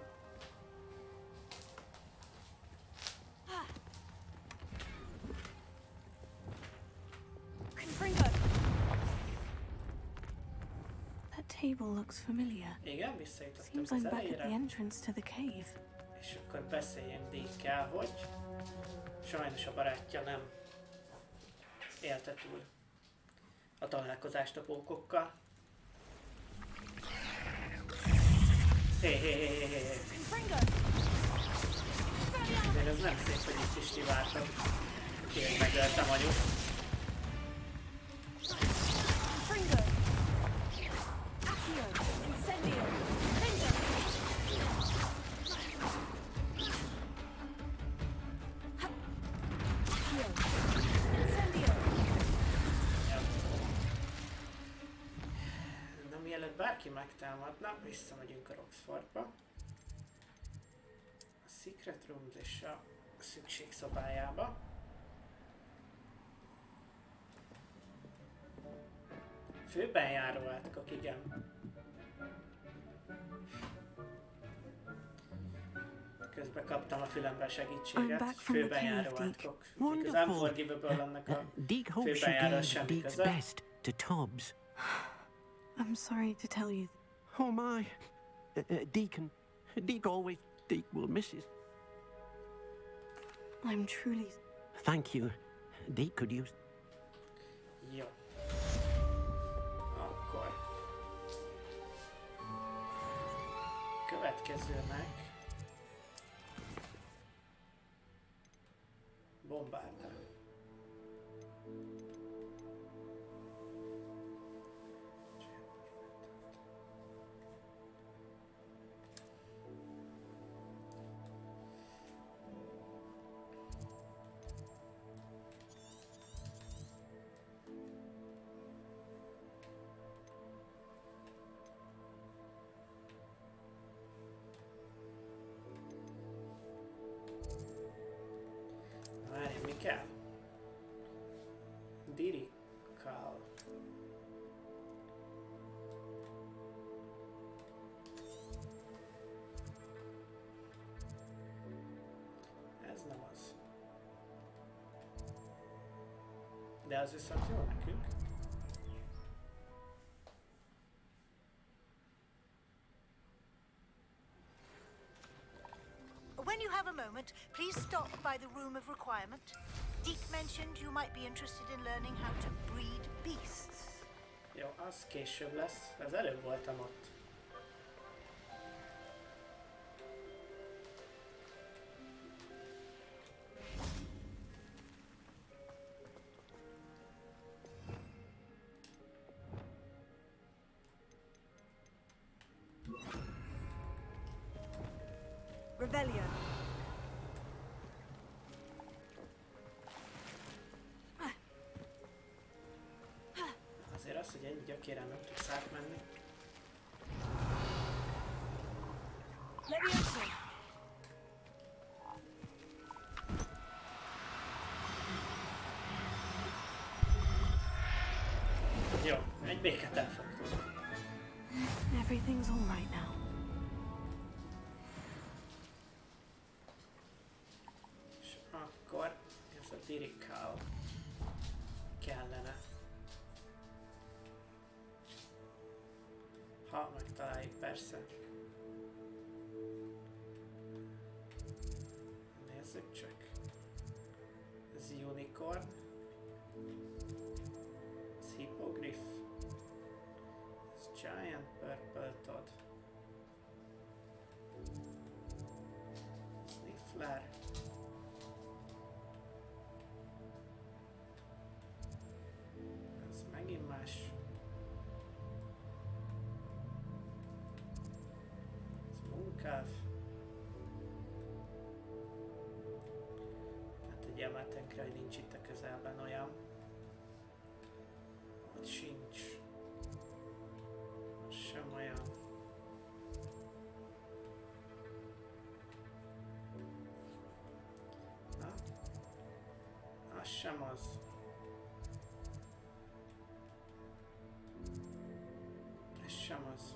That table looks familiar.
Igen, visszajutottunk
Seems
az
I'm back at
elejére.
the entrance to the cave.
És akkor beszéljünk Dickkel, hogy sajnos a barátja nem élte túl a találkozást a pókokkal. Hé. Azért ez nem szép, hogy itt is kiváltam. Tényleg megöltem anyut. Na mielőtt bárki megtámadna, visszamegyünk a Roxfordba. A Secret Rooms és a szükségszobájába. Főben járó átkok, igen. Közben kaptam a fülembe segítséget. Főben járó átkok. Az Unforgivable annak a főben járó semmi köze.
To Tobbs.
I'm sorry to tell you.
Oh my. Deke always, Deke will miss it.
I'm truly...
Thank you. Deke could use...
Jó. Akkor. Következőnek. Bombárda. Várj, mi kell? Dirikál. Ez nem az. De az viszont jó nekünk.
When you have a moment, please stop by the Room of Requirement. Deke mentioned you might be interested in learning how to breed beasts.
Jó, az később lesz. Az előbb voltam ott.
Revelio.
Azért az, hogy ennyi gyökérem nem tudsz átmenni.
Leviosa.
Jó, egy béket elfogtunk.
Everything's all right now.
És akkor ez a Dirikál kellene. Ha megtaláljuk, persze. Nézzük csak. Ez Unicorn. Ez Hippogriff. Ez Giant Purple Todd. Sniffler. Ez megint más. Ez Mooncalf. Hát egy emelten mutatja, hogy nincs itt a közelben olyan. Ott sincs. Az sem olyan. Na? Az sem az. Ez sem az.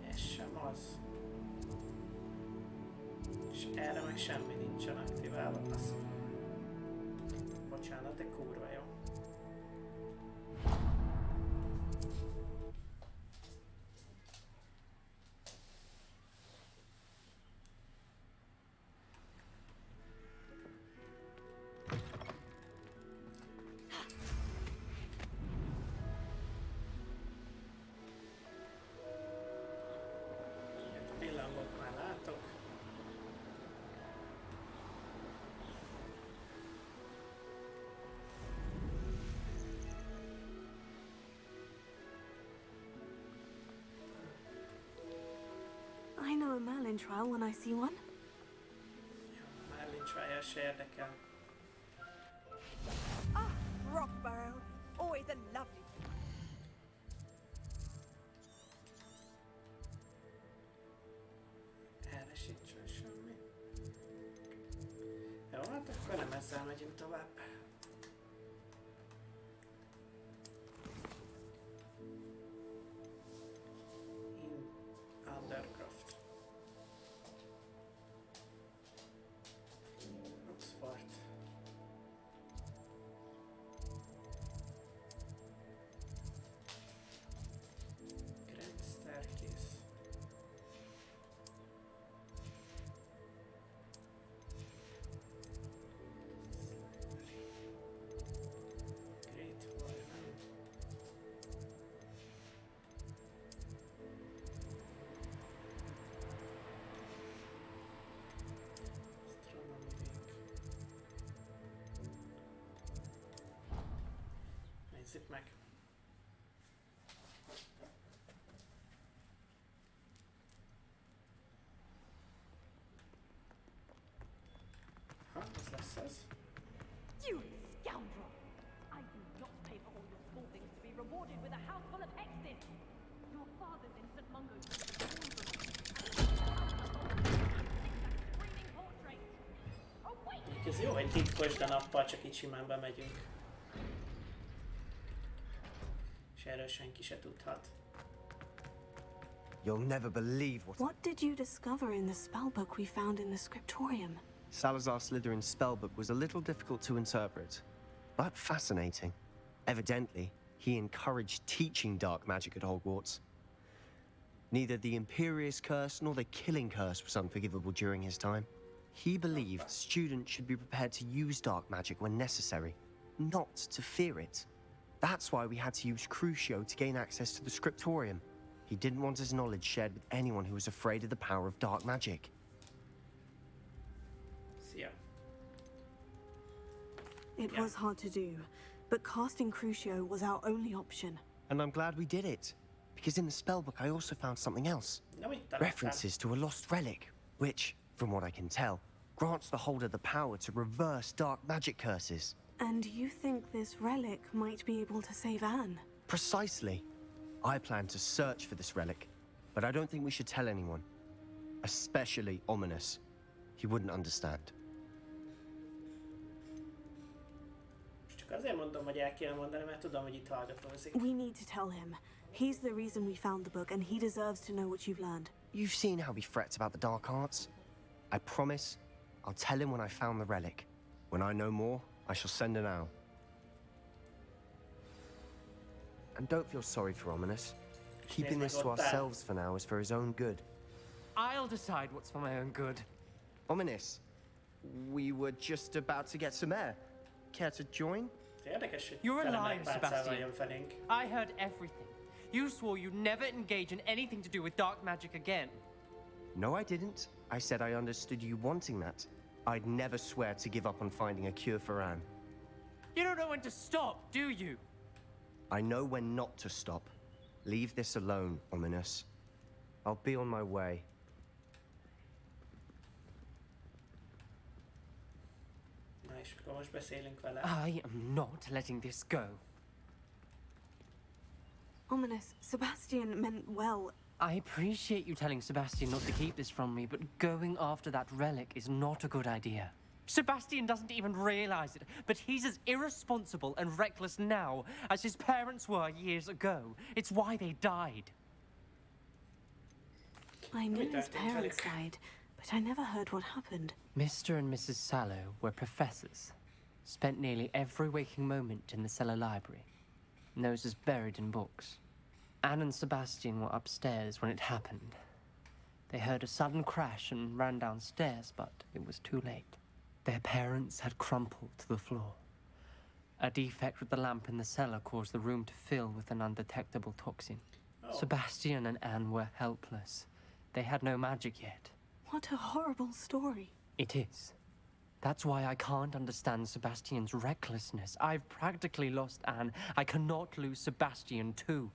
Ez sem az. És erre meg semmi nincsen aktiválva. Az... Bocsánat, de kurva jó. Pillangót már látok.
I know a Merlin trial when I see one.
Merlin trial se érdekel.
Ah, Rockborough. Always a lovely.
Erre sincsen semmi. Jó, hát akkor nem ezzel megyünk tovább. In Undercroft. Oxford. Grand Staircase. Great Warham. Astronomy Wing. Nézzük meg. Ha, ez lesz ez.
You scoundrel! I do not pay for all your small things to be rewarded with a house full of hexes! Your father's in St. Mungo's screaming portrait! Oh wait!
Ez jó, hogy titkos, de nappal csak itt simán bemegyünk. És erről senki se tudhat.
You'll never believe what...
What did you discover in the spellbook we found in the scriptorium?
Salazar Slytherin's spellbook was a little difficult to interpret, but fascinating. Evidently, he encouraged teaching dark magic at Hogwarts. Neither the Imperious Curse nor the Killing Curse was unforgivable during his time. He believed students should be prepared to use dark magic when necessary, not to fear it. That's why we had to use Crucio to gain access to the scriptorium. He didn't want his knowledge shared with anyone who was afraid of the power of dark magic.
Szia.
It was hard to do, but casting Crucio was our only option.
And I'm glad we did it, because in the spellbook I also found something else.
Na, mit találtál?
References to a lost relic, which, from what I can tell, grants the holder the power to reverse dark magic curses.
And you think this relic might be able to save Anne?
Precisely. I plan to search for this relic, but I don't think we should tell anyone. Especially Ominous. He wouldn't understand.
Csak azért mondom, hogy el kéne mondani, mert tudom, hogy itt hallgatózik.
We need to tell him. He's the reason we found the book, and he deserves to know what you've learned.
You've seen how he frets about the dark arts. I promise I'll tell him when I found the relic. When I know more, I shall send an owl. And don't feel sorry for Ominous. Keeping this to ourselves for now is for his own good.
I'll decide what's for my own good.
Ominous, we were just about to get some air. Care to join?
You're a liar, Sebastian. I heard everything. You swore you'd never engage in anything to do with dark magic again.
No, I didn't. I said I understood you wanting that. I'd never swear to give up on finding a cure for Anne.
You don't know when to stop, do you?
I know when not to stop. Leave this alone, Ominous. I'll be on my way.
És akkor most beszélünk vele.
I am not letting this go.
Ominous. Sebastian meant well.
I appreciate you telling Sebastian not to keep this from me, but going after that relic is not a good idea. Sebastian doesn't even realize it, but he's as irresponsible and reckless now as his parents were years ago. It's why they died.
I knew his parents died, but I never heard what happened.
Mr. and Mrs. Sallow were professors. Spent nearly every waking moment in the cellar library. Noses buried in books. Anne and Sebastian were upstairs when it happened. They heard a sudden crash and ran downstairs, but it was too late. Their parents had crumpled to the floor. A defect with the lamp in the cellar caused the room to fill with an undetectable toxin.
Oh.
Sebastian and Anne were helpless. They had no magic yet.
What a horrible story.
It is. That's why I can't understand Sebastian's recklessness. I've practically lost Anne. I cannot lose Sebastian too.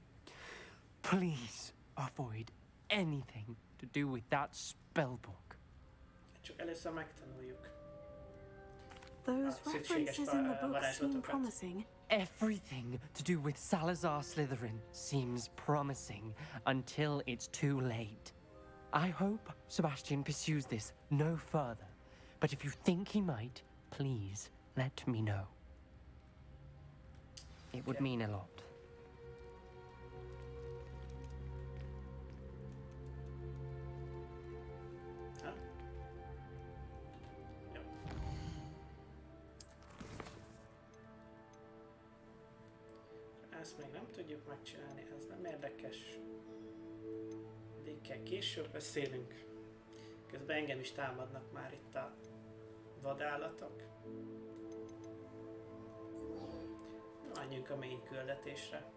Please avoid anything to do with that spellbook.
Csak először megtanuljuk.
Those references in the book seem promising.
Everything to do with Salazar Slytherin seems promising until it's too late. I hope Sebastian pursues this no further. But if you think he might, please let me know. It would mean a lot.
Ezt még nem tudjuk megcsinálni, ez nem érdekes. Addig később beszélünk. Közben engem is támadnak már itt a vadállatok. Menjünk a main küldetésre.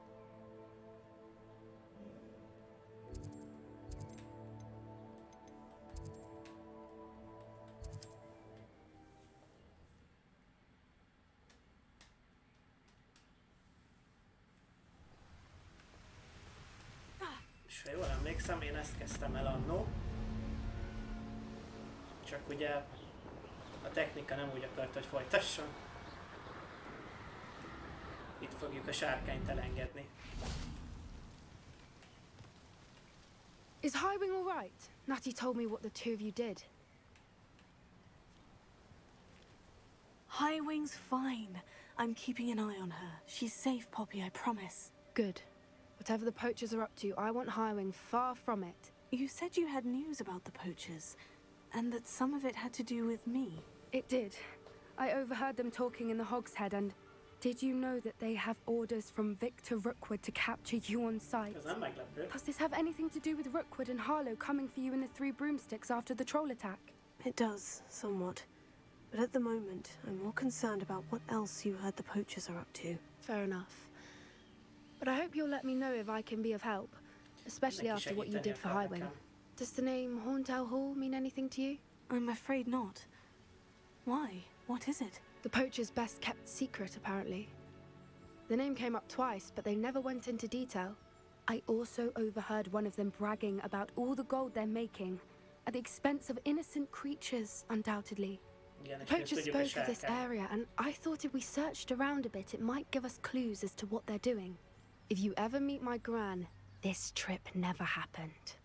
És ha jól emlékszem, én ezt kezdtem el annó. Csak ugye a technika nem úgy akart, hogy folytasson. Itt fogjuk a sárkányt elengedni.
Is Highwing all right? Natty told me what the two of you did.
Highwing's fine. I'm keeping an eye on her. She's safe, Poppy, I promise.
Good. Whatever the poachers are up to, I want Highwing far from it.
You said you had news about the poachers, and that some of it had to do with me.
It did. I overheard them talking in the Hogshead, and did you know that they have orders from Victor Rookwood to capture you on sight? Does this have anything to do with Rookwood and Harlow coming for you in the Three Broomsticks after the troll attack?
It does, somewhat. But at the moment, I'm more concerned about what else you heard the poachers are up to.
Fair enough. But I hope you'll let me know if I can be of help, especially after what you did for Highwing. Does the name Horntail Hall mean anything to you?
I'm afraid not. Why? What is it?
The poacher's best kept secret, apparently. The name came up twice, but they never went into detail. I also overheard one of them bragging about all the gold they're making, at the expense of innocent creatures, undoubtedly. The poachers spoke of this area, and I thought if we searched around a bit, it might give us clues as to what they're doing. If you ever meet my gran, this trip never happened.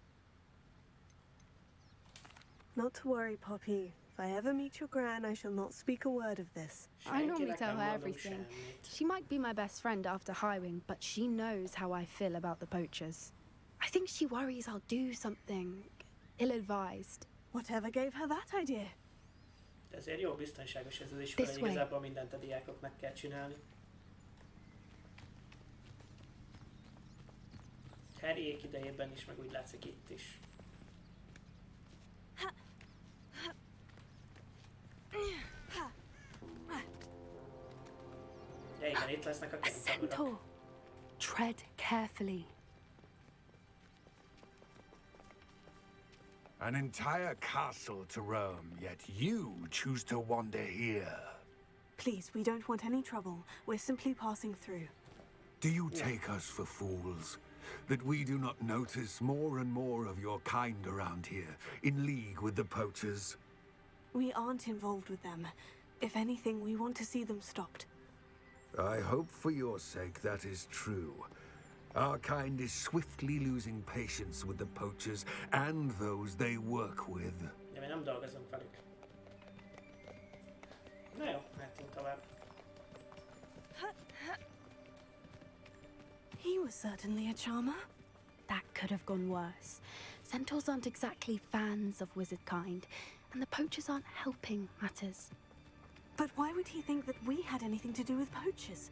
Not to worry, Poppy. If I ever meet your gran, I shall not speak a word of this.
I normally tell her everything. She might be my best friend after Highwing, but she knows how I feel about the poachers. I think she worries I'll do something ill-advised.
Whatever gave her that idea?
De ezért jó, biztonságos ez az iskola, igazából mindent a diákoknak kell csinálni. Harryék idejében is, meg úgy látszik itt is. Ja, igen, itt lesznek a kentaurok.
Tread carefully.
An entire castle to roam, yet you choose to wander here.
Please, we don't want any trouble. We're simply passing through.
Do you take us for fools? That we do not notice more and more of your kind around here, in league with the poachers?
We aren't involved with them. If anything, we want to see them stopped.
I hope for your sake that is true. Our kind is swiftly losing patience with the poachers and those they work with.
De mi nem dolgozunk velük. Na jó, mehetünk tovább.
He was certainly a charmer. That could have gone worse. Centaurs aren't exactly fans of wizard kind, and the poachers aren't helping matters.
But why would he think that we had anything to do with poachers?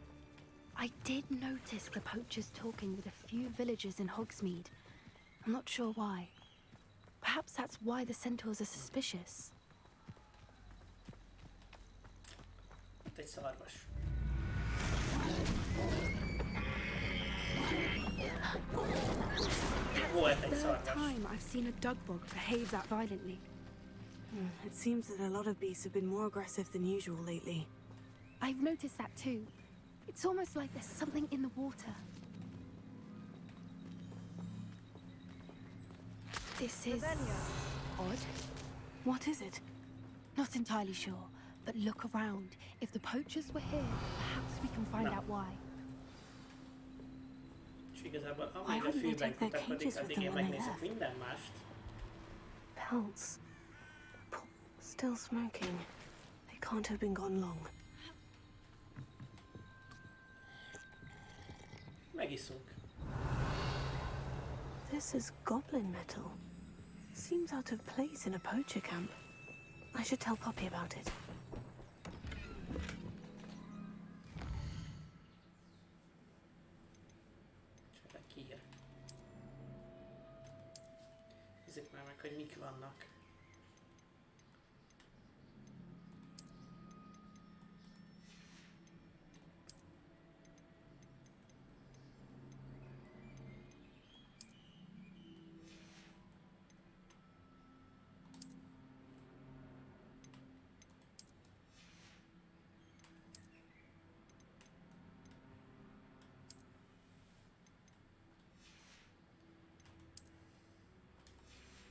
I did notice the poachers talking with a few villagers in Hogsmeade. I'm not sure why. Perhaps that's why the centaurs are suspicious.
Egy szarvas.
That's the third time I've seen a dugbog behave that violently.
It seems that a lot of beasts have been more aggressive than usual lately.
I've noticed that too. It's almost like there's something in the water. This is odd.
What is it?
Not entirely sure, but look around. If the poachers were here, perhaps we can find out why.
És igazából amíg a fűben kutakodik, addig én megnézek minden mást.
Pelts. Still smoking. They can't have been gone long.
Megiszunk.
This is goblin metal. Seems out of place in a poacher camp. I should tell Poppy about it.
Nézzük már meg, hogy mik vannak.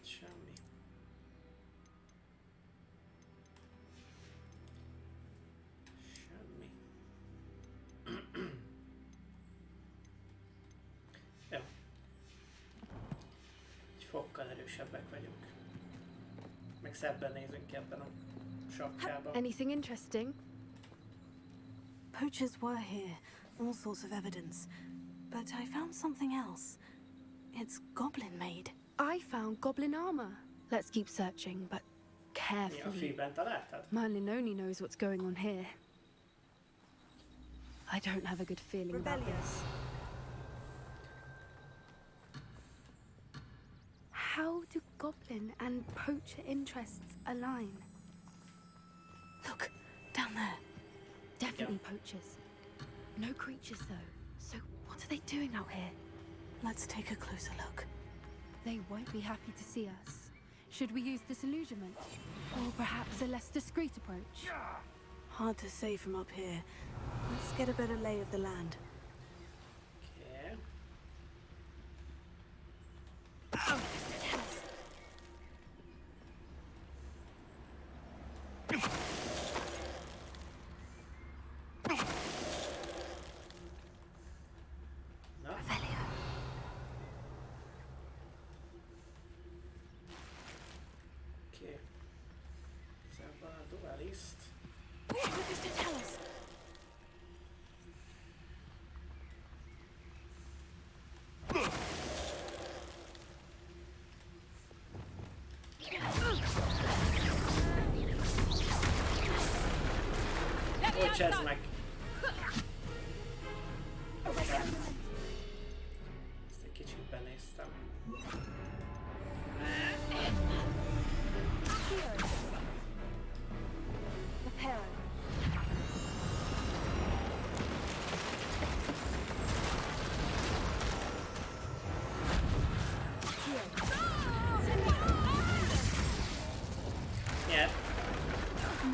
Semmi. Semmi. Jó. Egy fokkal erősebbek vagyunk. Meg szebben nézünk ki ebben a sapkában.
Anything interesting?
Poachers were here, all sorts of evidence. But I found something else. It's goblin made.
I found goblin armor. Let's keep searching, but carefully. Merlin only knows what's going on here. I don't have a good feeling about this. How do goblin and poacher interests align?
Look, down there.
Definitely poachers. No creatures though. So what are they doing out here?
Let's take a closer look.
They won't be happy to see us. Should we use disillusionment? Or perhaps a less discreet approach?
Hard to say from up here. Let's get a better lay of the land.
Okay. Bocsáss meg! Ezt egy kicsit benéztem.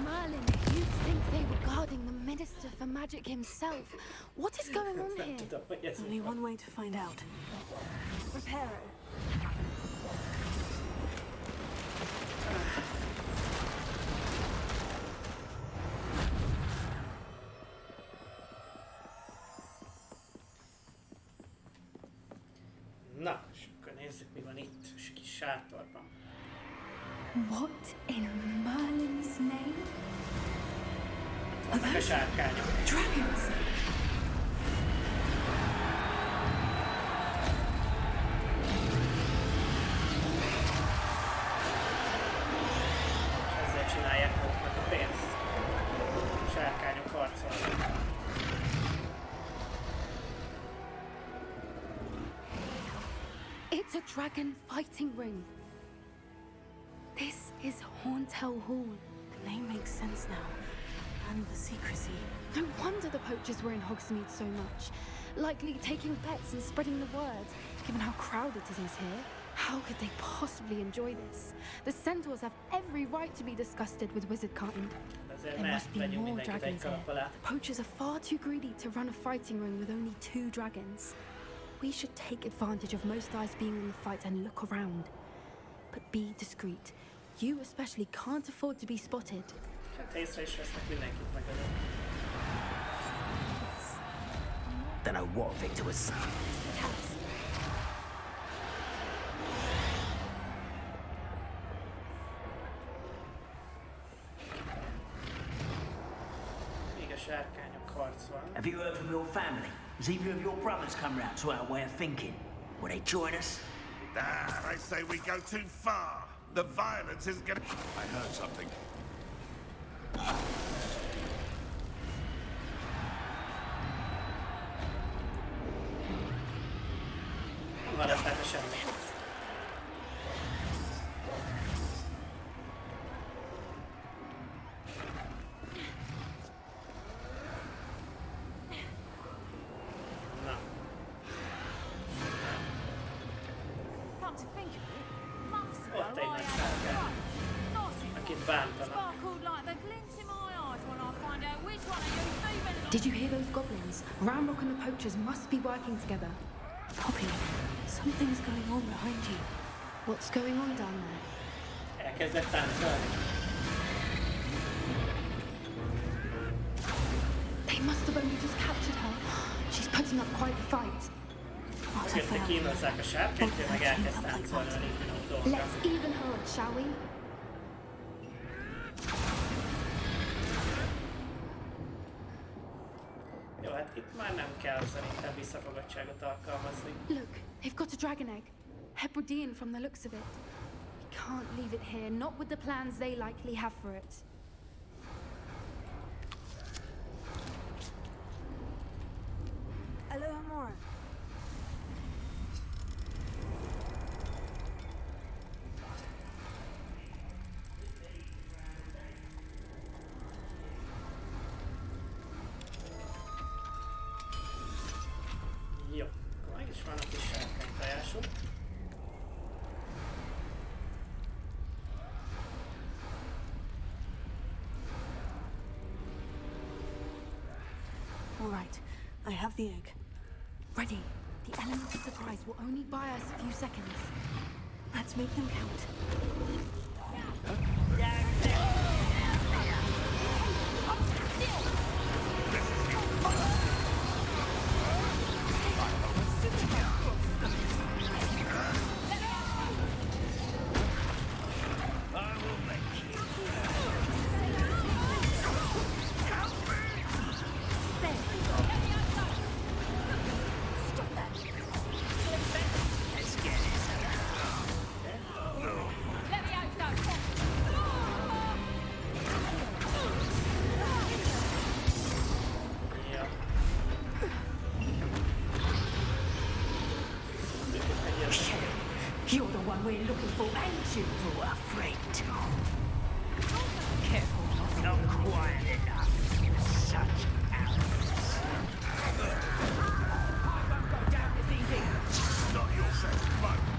Merlin, you'd think they were guarding the Minister for Magic himself. What is going on here?
Only one way to find out.
Reparo.
sátorban.
What in Merlin's name?
Vannak a sárkányok.
Dragons!
Ezzel csinálják maguknak a pénzt. A sárkányok harcolnak.
It's a dragon fighting ring. This is Hauntel Hall.
The name makes sense now. And the secrecy.
No wonder the poachers were in Hogsmeade so much. Likely taking bets and spreading the word. Given how crowded it is here, how could they possibly enjoy this? The centaurs have every right to be disgusted with wizard kind. There must be more dragons here. The poachers are far too greedy to run a fighting ring with only 2 dragons. We should take advantage of most eyes being in the fight and look around. But be discreet. You especially can't afford to be spotted.
Don't know what Victor was saying. Have you heard from your family? Has either of your brothers come round to our way of thinking? Will they join us?
Nah, I say we go too far. The violence is gonna... I heard something.
Come to think of it, months ago I had sparkled like the glint in my eyes when I find out which one of you females.
Did you hear those goblins? Ramrock and the poachers must be working together.
Poppy, something's going on behind you.
What's going on down there?
Elkezdett táncolni.
They must have only just captured her. She's putting up quite the fight.
Mögötte kínozzák a sárkányt, ő meg elkezd táncolni a Linkvinó dolga.
Let's even her, shall we?
Jó, hát itt már nem kell szerintem visszafogottságot alkalmazni.
Look, they've got a dragon egg. Hebridean from the looks of it. We can't leave it here, not with the plans they likely have for it.
Hello, Amora.
Jó, akkor meg is van a kis sárkánytojásunk.
All right, I have the egg.
Ready. The element of surprise will only buy us a few seconds.
Let's make them count.
You're the one we're looking for, ain't you, poor friend? Careful, not quiet enough. Such arrogance. I won't go down this easy.
Not your second moment.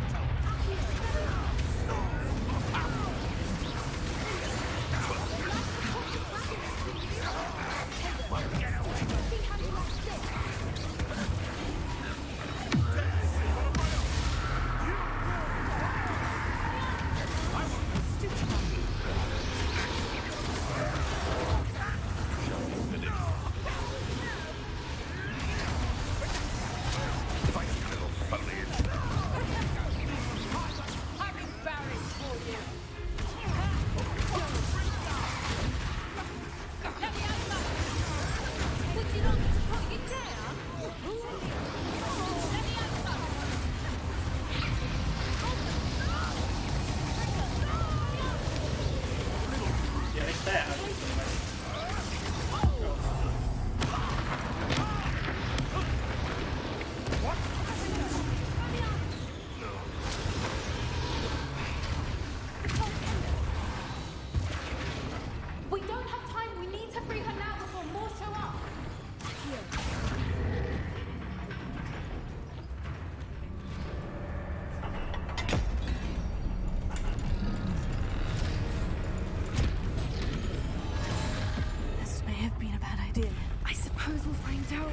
dear?
I suppose we'll find out.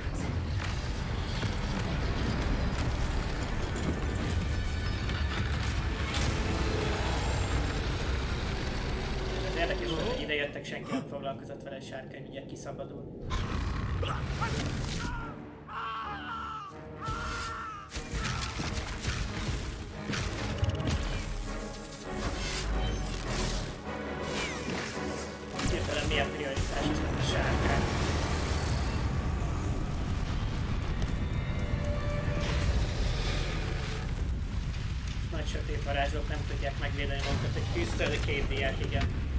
Ez érdekes volt, hogy ide jöttek, senki nem foglalkozott vele, sárkány ugye kiszabadul. Hirtelen mi a prioritás, ez nem a sárkány. Nagy sötét varázslók nem tudják megvédeni magukat egy tűztől, de két diák, igen.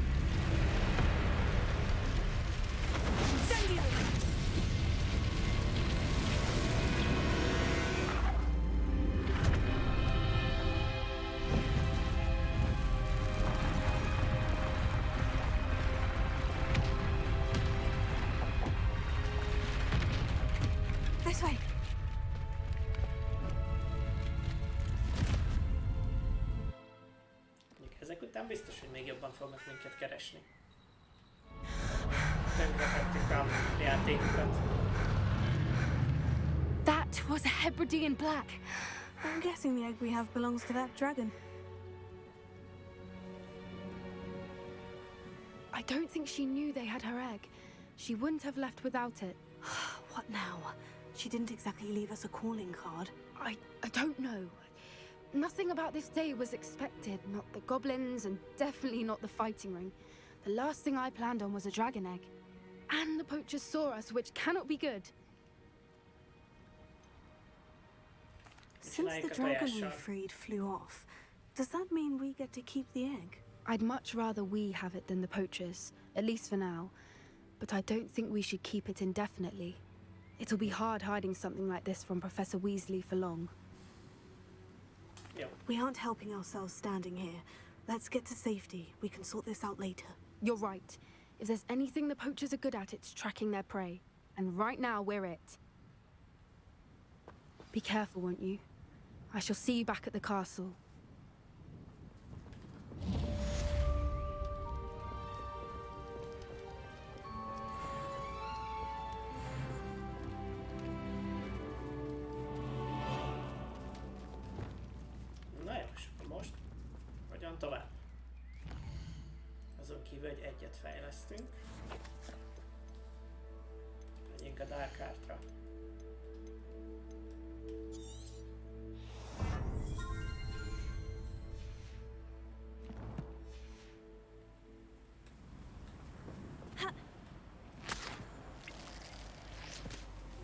This way.
Ezek után biztos, hogy még jobban fognak minket keresni. Tönkretettük a játékokat.
That was a Hebridean black.
I'm guessing the egg we have belongs to that dragon.
I don't think she knew they had her egg. She wouldn't have left without it.
What now? She didn't exactly leave us a calling card.
I don't know. Nothing about this day was expected. Not the goblins, and definitely not the fighting ring. The last thing I planned on was a dragon egg. And the poachers saw us, which cannot be good.
Since the dragon we freed flew off, does that mean we get to keep the egg?
I'd much rather we have it than the poachers, at least for now. But I don't think we should keep it indefinitely. It'll be hard hiding something like this from Professor Weasley for long.
Yep.
We aren't helping ourselves standing here. Let's get to safety. We can sort this out later.
You're right. If there's anything the poachers are good at, it's tracking their prey. And right now, we're it. Be careful, won't you? I shall see you back at the castle.
Na jó, és akkor most hogyan tovább? Azon kívül, hogy egyet fejlesztünk. Menjünk a Dark Artra.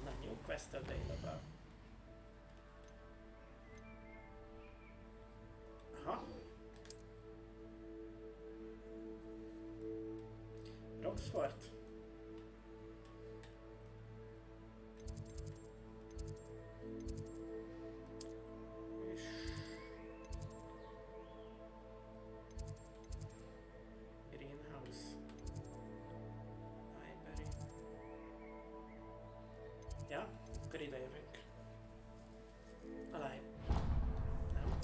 Na, new quest available. Aha. Roxford. És... Greenhouse. Library. Ja, akkor ide jövünk. A live. Nem?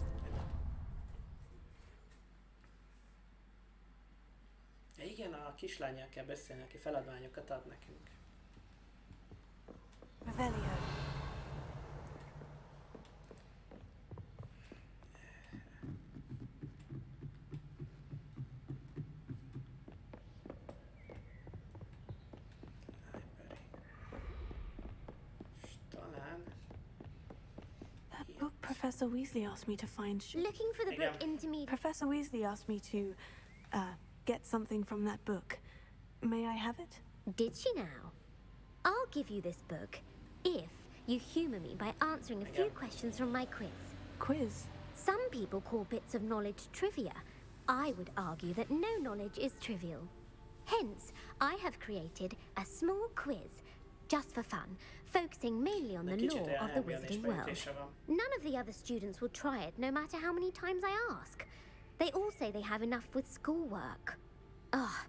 Ja, igen, a kislánnyal kell beszélni, aki feladványokat ad nekünk.
Revelio.
Talán...
That book Professor Weasley asked me to find.
Looking for the book intermediate.
Professor Weasley asked me to, get something from that book. May I have it?
Did she now? I'll give you this book if you humour me by answering a few questions from my quiz.
Quiz?
Some people call bits of knowledge trivia. I would argue that no knowledge is trivial. Hence, I have created a small quiz, just for fun, focusing mainly on the lore of the wizarding world. None of the other students will try it, no matter how many times I ask. They all say they have enough with schoolwork. Ugh,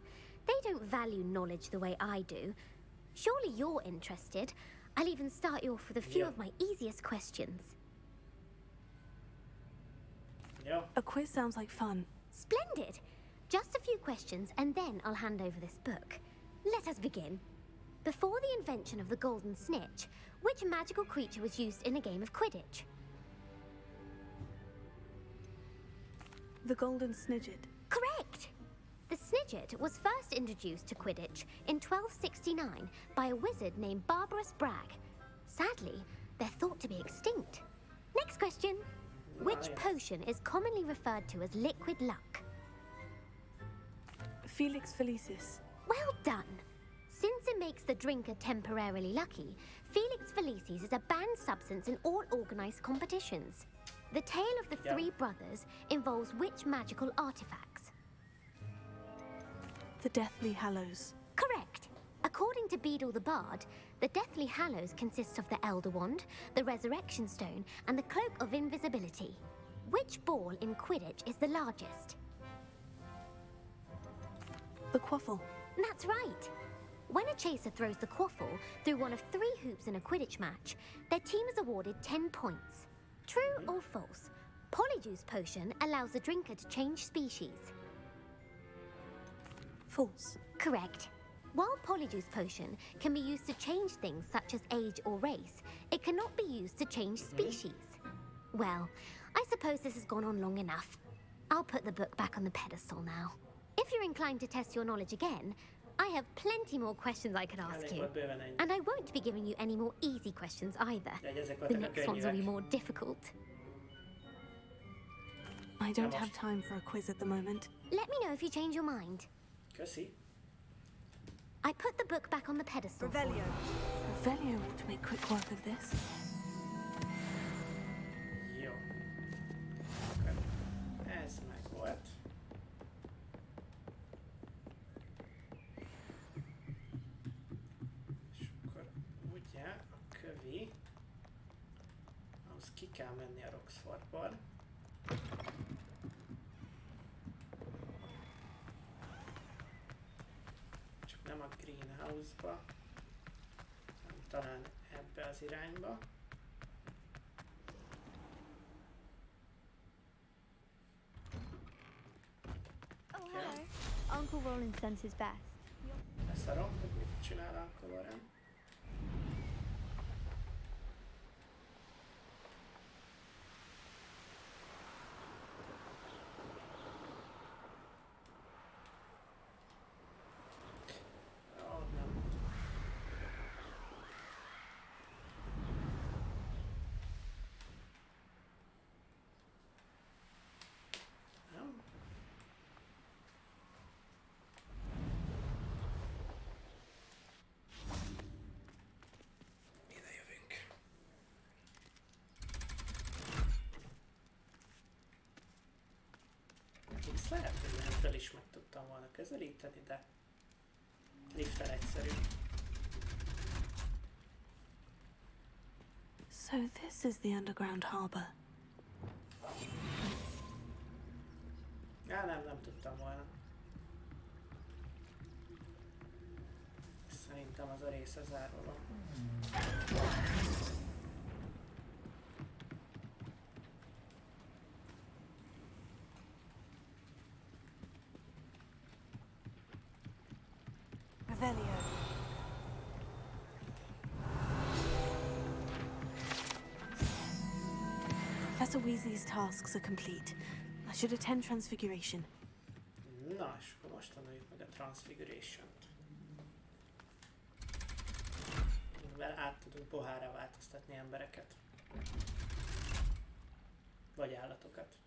they don't value knowledge the way I do. Surely you're interested. I'll even start you off with a few of my easiest questions.
A quiz sounds like fun.
Splendid! Just a few questions and then I'll hand over this book. Let us begin. Before the invention of the golden snitch, which magical creature was used in a game of Quidditch?
The golden snidget.
Correct! The snidget was first introduced to Quidditch in 1269 by a wizard named Barbarous Bragg. Sadly, they're thought to be extinct. Next question. Which potion is commonly referred to as liquid luck?
Felix Felicis.
Well done! Since it makes the drinker temporarily lucky, Felix Felicis is a banned substance in all organized competitions. The tale of the three brothers involves which magical artifacts?
The Deathly Hallows.
Correct! According to Beadle the Bard, the Deathly Hallows consists of the Elder Wand, the Resurrection Stone, and the Cloak of Invisibility. Which ball in Quidditch is the largest?
The quaffle.
That's right! When a chaser throws the quaffle through one of 3 hoops in a Quidditch match, their team is awarded 10 points. True or false? Polyjuice potion allows the drinker to change species.
False.
Correct. While Polyjuice potion can be used to change things such as age or race, it cannot be used to change species. Well, I suppose this has gone on long enough. I'll put the book back on the pedestal now. If you're inclined to test your knowledge again, I have plenty more questions I could ask you. And I won't be giving you any more easy questions either. The next ones will be more difficult.
I don't have time for a quiz at the moment.
Let me know if you change your mind.
Köszi.
I put the book back on the pedestal.
Revelio. Revelio ought to make quick work of this.
Jó. Akkor ez meg volt. És akkor ugye a kövi, ahhoz ki kell menni a Roxfordból. Nem a greenhouse-ba, hanem talán ebbe az irányba.
Oh, hello. Uncle Roland sends his best.
Leszarom, hogy mit csinál Uncle Warren. Ezt lehet, hogy lentről is meg tudtam volna közelíteni, de lifttel egyszerű.
So this is the underground harbor.
Nem tudtam volna. Szerintem az a része zárva van.
Revelio. Professor Weasley's tasks are complete. I should attend Transfiguration.
Na, és akkor most tanuljuk meg a Transfiguration-t. Mivel át tudunk pohárra változtatni embereket. Vagy állatokat.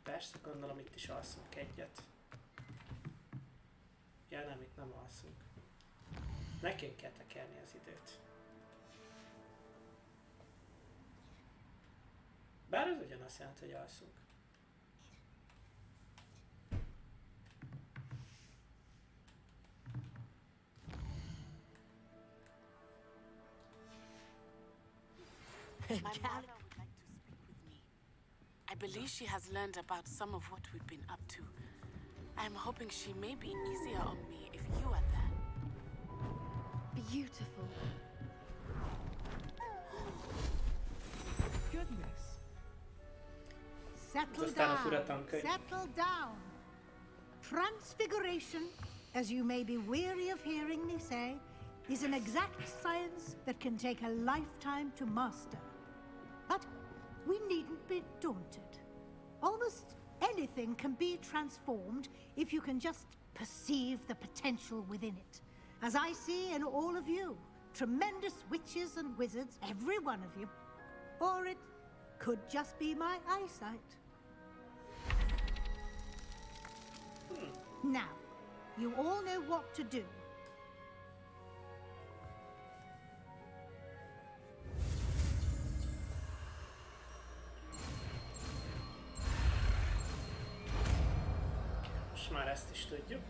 Persze, gondolom itt is alszunk egyet. Ja nem, itt nem alszunk. Nekünk kell tekerni az időt. Bár az ugyanazt jelenti, hogy alszunk.
My mother would like to speak with me. I
believe she has learned about some of what we've been up to. I'm hoping she may be easier on me if you are there.
Beautiful.
Goodness. Settle
Aztán a
down.
furatankönyv.
Settle down. Transfiguration, as you may be weary of hearing me say, is an exact science that can take a lifetime to master. But we needn't be daunted. Almost anything can be transformed if you can just perceive the potential within it. As I see in all of you, tremendous witches and wizards, every one of you. Or it could just be my eyesight. Now, you all know what to do.
Most már ezt is tudjuk.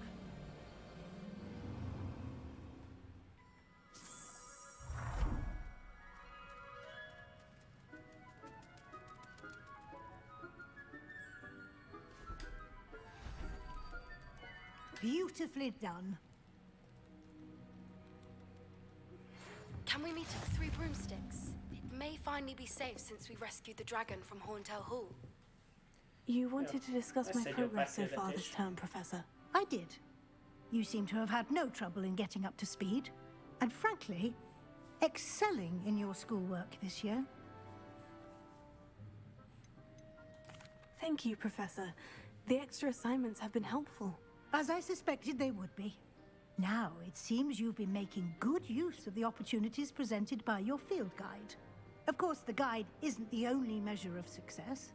Beautifully done.
Can we meet at the Three Broomsticks? It may finally be safe since we rescued the dragon from Horntail Hall.
You wanted to discuss my
said
progress so
you're back
far
to
this term, Professor.
I did. You seem to have had no trouble in getting up to speed. And frankly, excelling in your schoolwork this year.
Thank you, Professor. The extra assignments have been helpful.
As I suspected they would be. Now, it seems you've been making good use of the opportunities presented by your field guide. Of course, the guide isn't the only measure of success.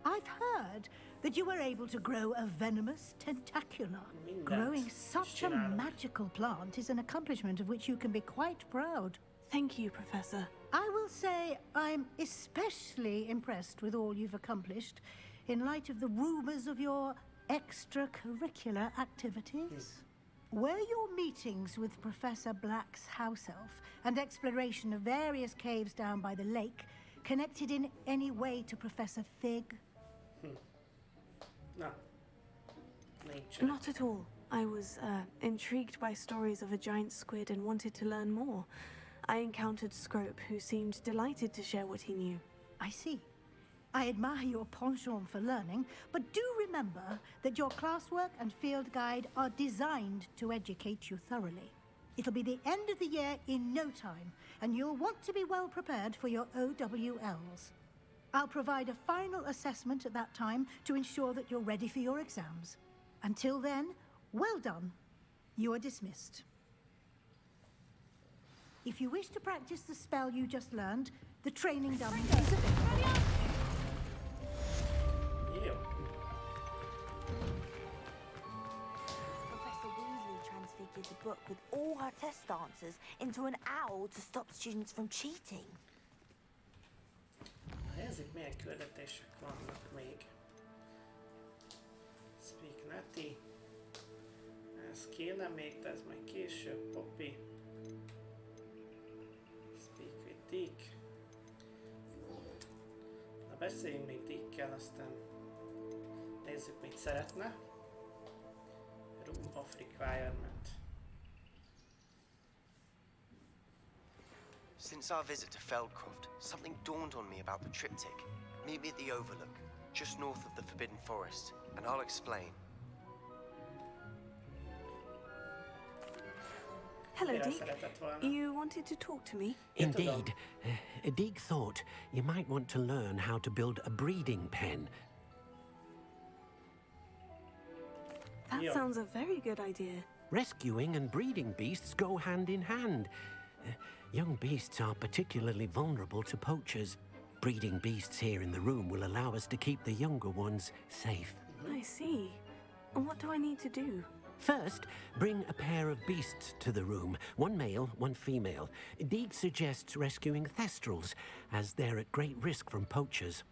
I've heard that you were able to grow a venomous tentacula. Growing such a magical plant is an accomplishment of which you can be quite proud.
Thank you, Professor.
I will say I'm especially impressed with all you've accomplished in light of the rumors of your extracurricular activities. Were your meetings with Professor Black's house elf and exploration of various caves down by the lake connected in any way to Professor Fig?
No.
Not at all. I was intrigued by stories of a giant squid and wanted to learn more. I encountered Scrope, who seemed delighted to share what he knew.
I see. I admire your penchant for learning, but do remember that your classwork and field guide are designed to educate you thoroughly. It'll be the end of the year in no time, and you'll want to be well prepared for your OWLs. I'll provide a final assessment at that time to ensure that you're ready for your exams. Until then, well done. You are dismissed. If you wish to practice the spell you just learned, the training dummy is available.
Professor Weasley transfigured the book with all her test answers into an owl to stop students from cheating.
Nézzük, milyen küldetések vannak még. Speak Natty. Ez kéne még, de ez majd később. Poppy. Speak with Dick. Na, beszéljünk még Dickkel, aztán nézzük, mit szeretne. Room of Requirement.
Since our visit to Feldcroft, something dawned on me about the triptych. Meet me at the Overlook, just north of the Forbidden Forest, and I'll explain.
Hello, Dick. You wanted to talk to me?
Indeed. Deek thought you might want to learn how to build a breeding pen.
That sounds a very good idea.
Rescuing and breeding beasts go hand in hand. Young beasts are particularly vulnerable to poachers. Breeding beasts here in the room will allow us to keep the younger ones safe.
I see. And what do I need to do?
First, bring a pair of beasts to the room. One male, one female. Deek suggests rescuing thestrals, as they're at great risk from poachers.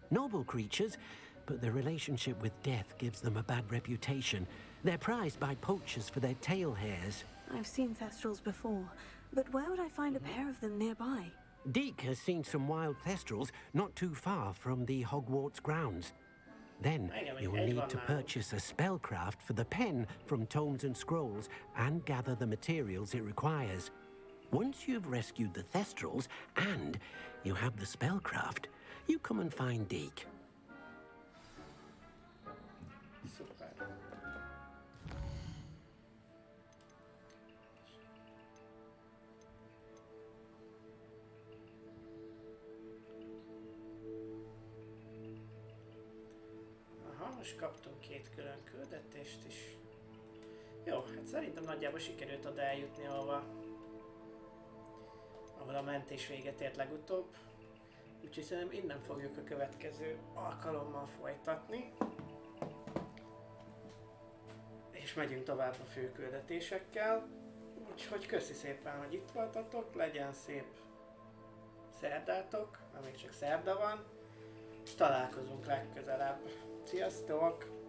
Noble creatures, but their relationship with death gives them a bad reputation. They're prized by poachers for their tail hairs.
I've seen thestrals before, but where would I find a pair of them nearby?
Deke has seen some wild thestrals not too far from the Hogwarts grounds. Then you'll need to purchase a spellcraft for the pen from Tomes and Scrolls and gather the materials it requires. Once you've rescued the thestrals and you have the spellcraft, you come and find Deke.
Szuper. Aha, most kaptunk 2 külön küldetést is. Jó, hát szerintem nagyjából sikerült oda eljutni, ahol a mentés véget ért legutóbb. Úgyhogy szerintem innen fogjuk a következő alkalommal folytatni. És megyünk tovább a főküldetésekkel. Úgyhogy köszi szépen, hogy itt voltatok. Legyen szép szerdátok, amíg csak szerda van. Találkozunk legközelebb. Sziasztok!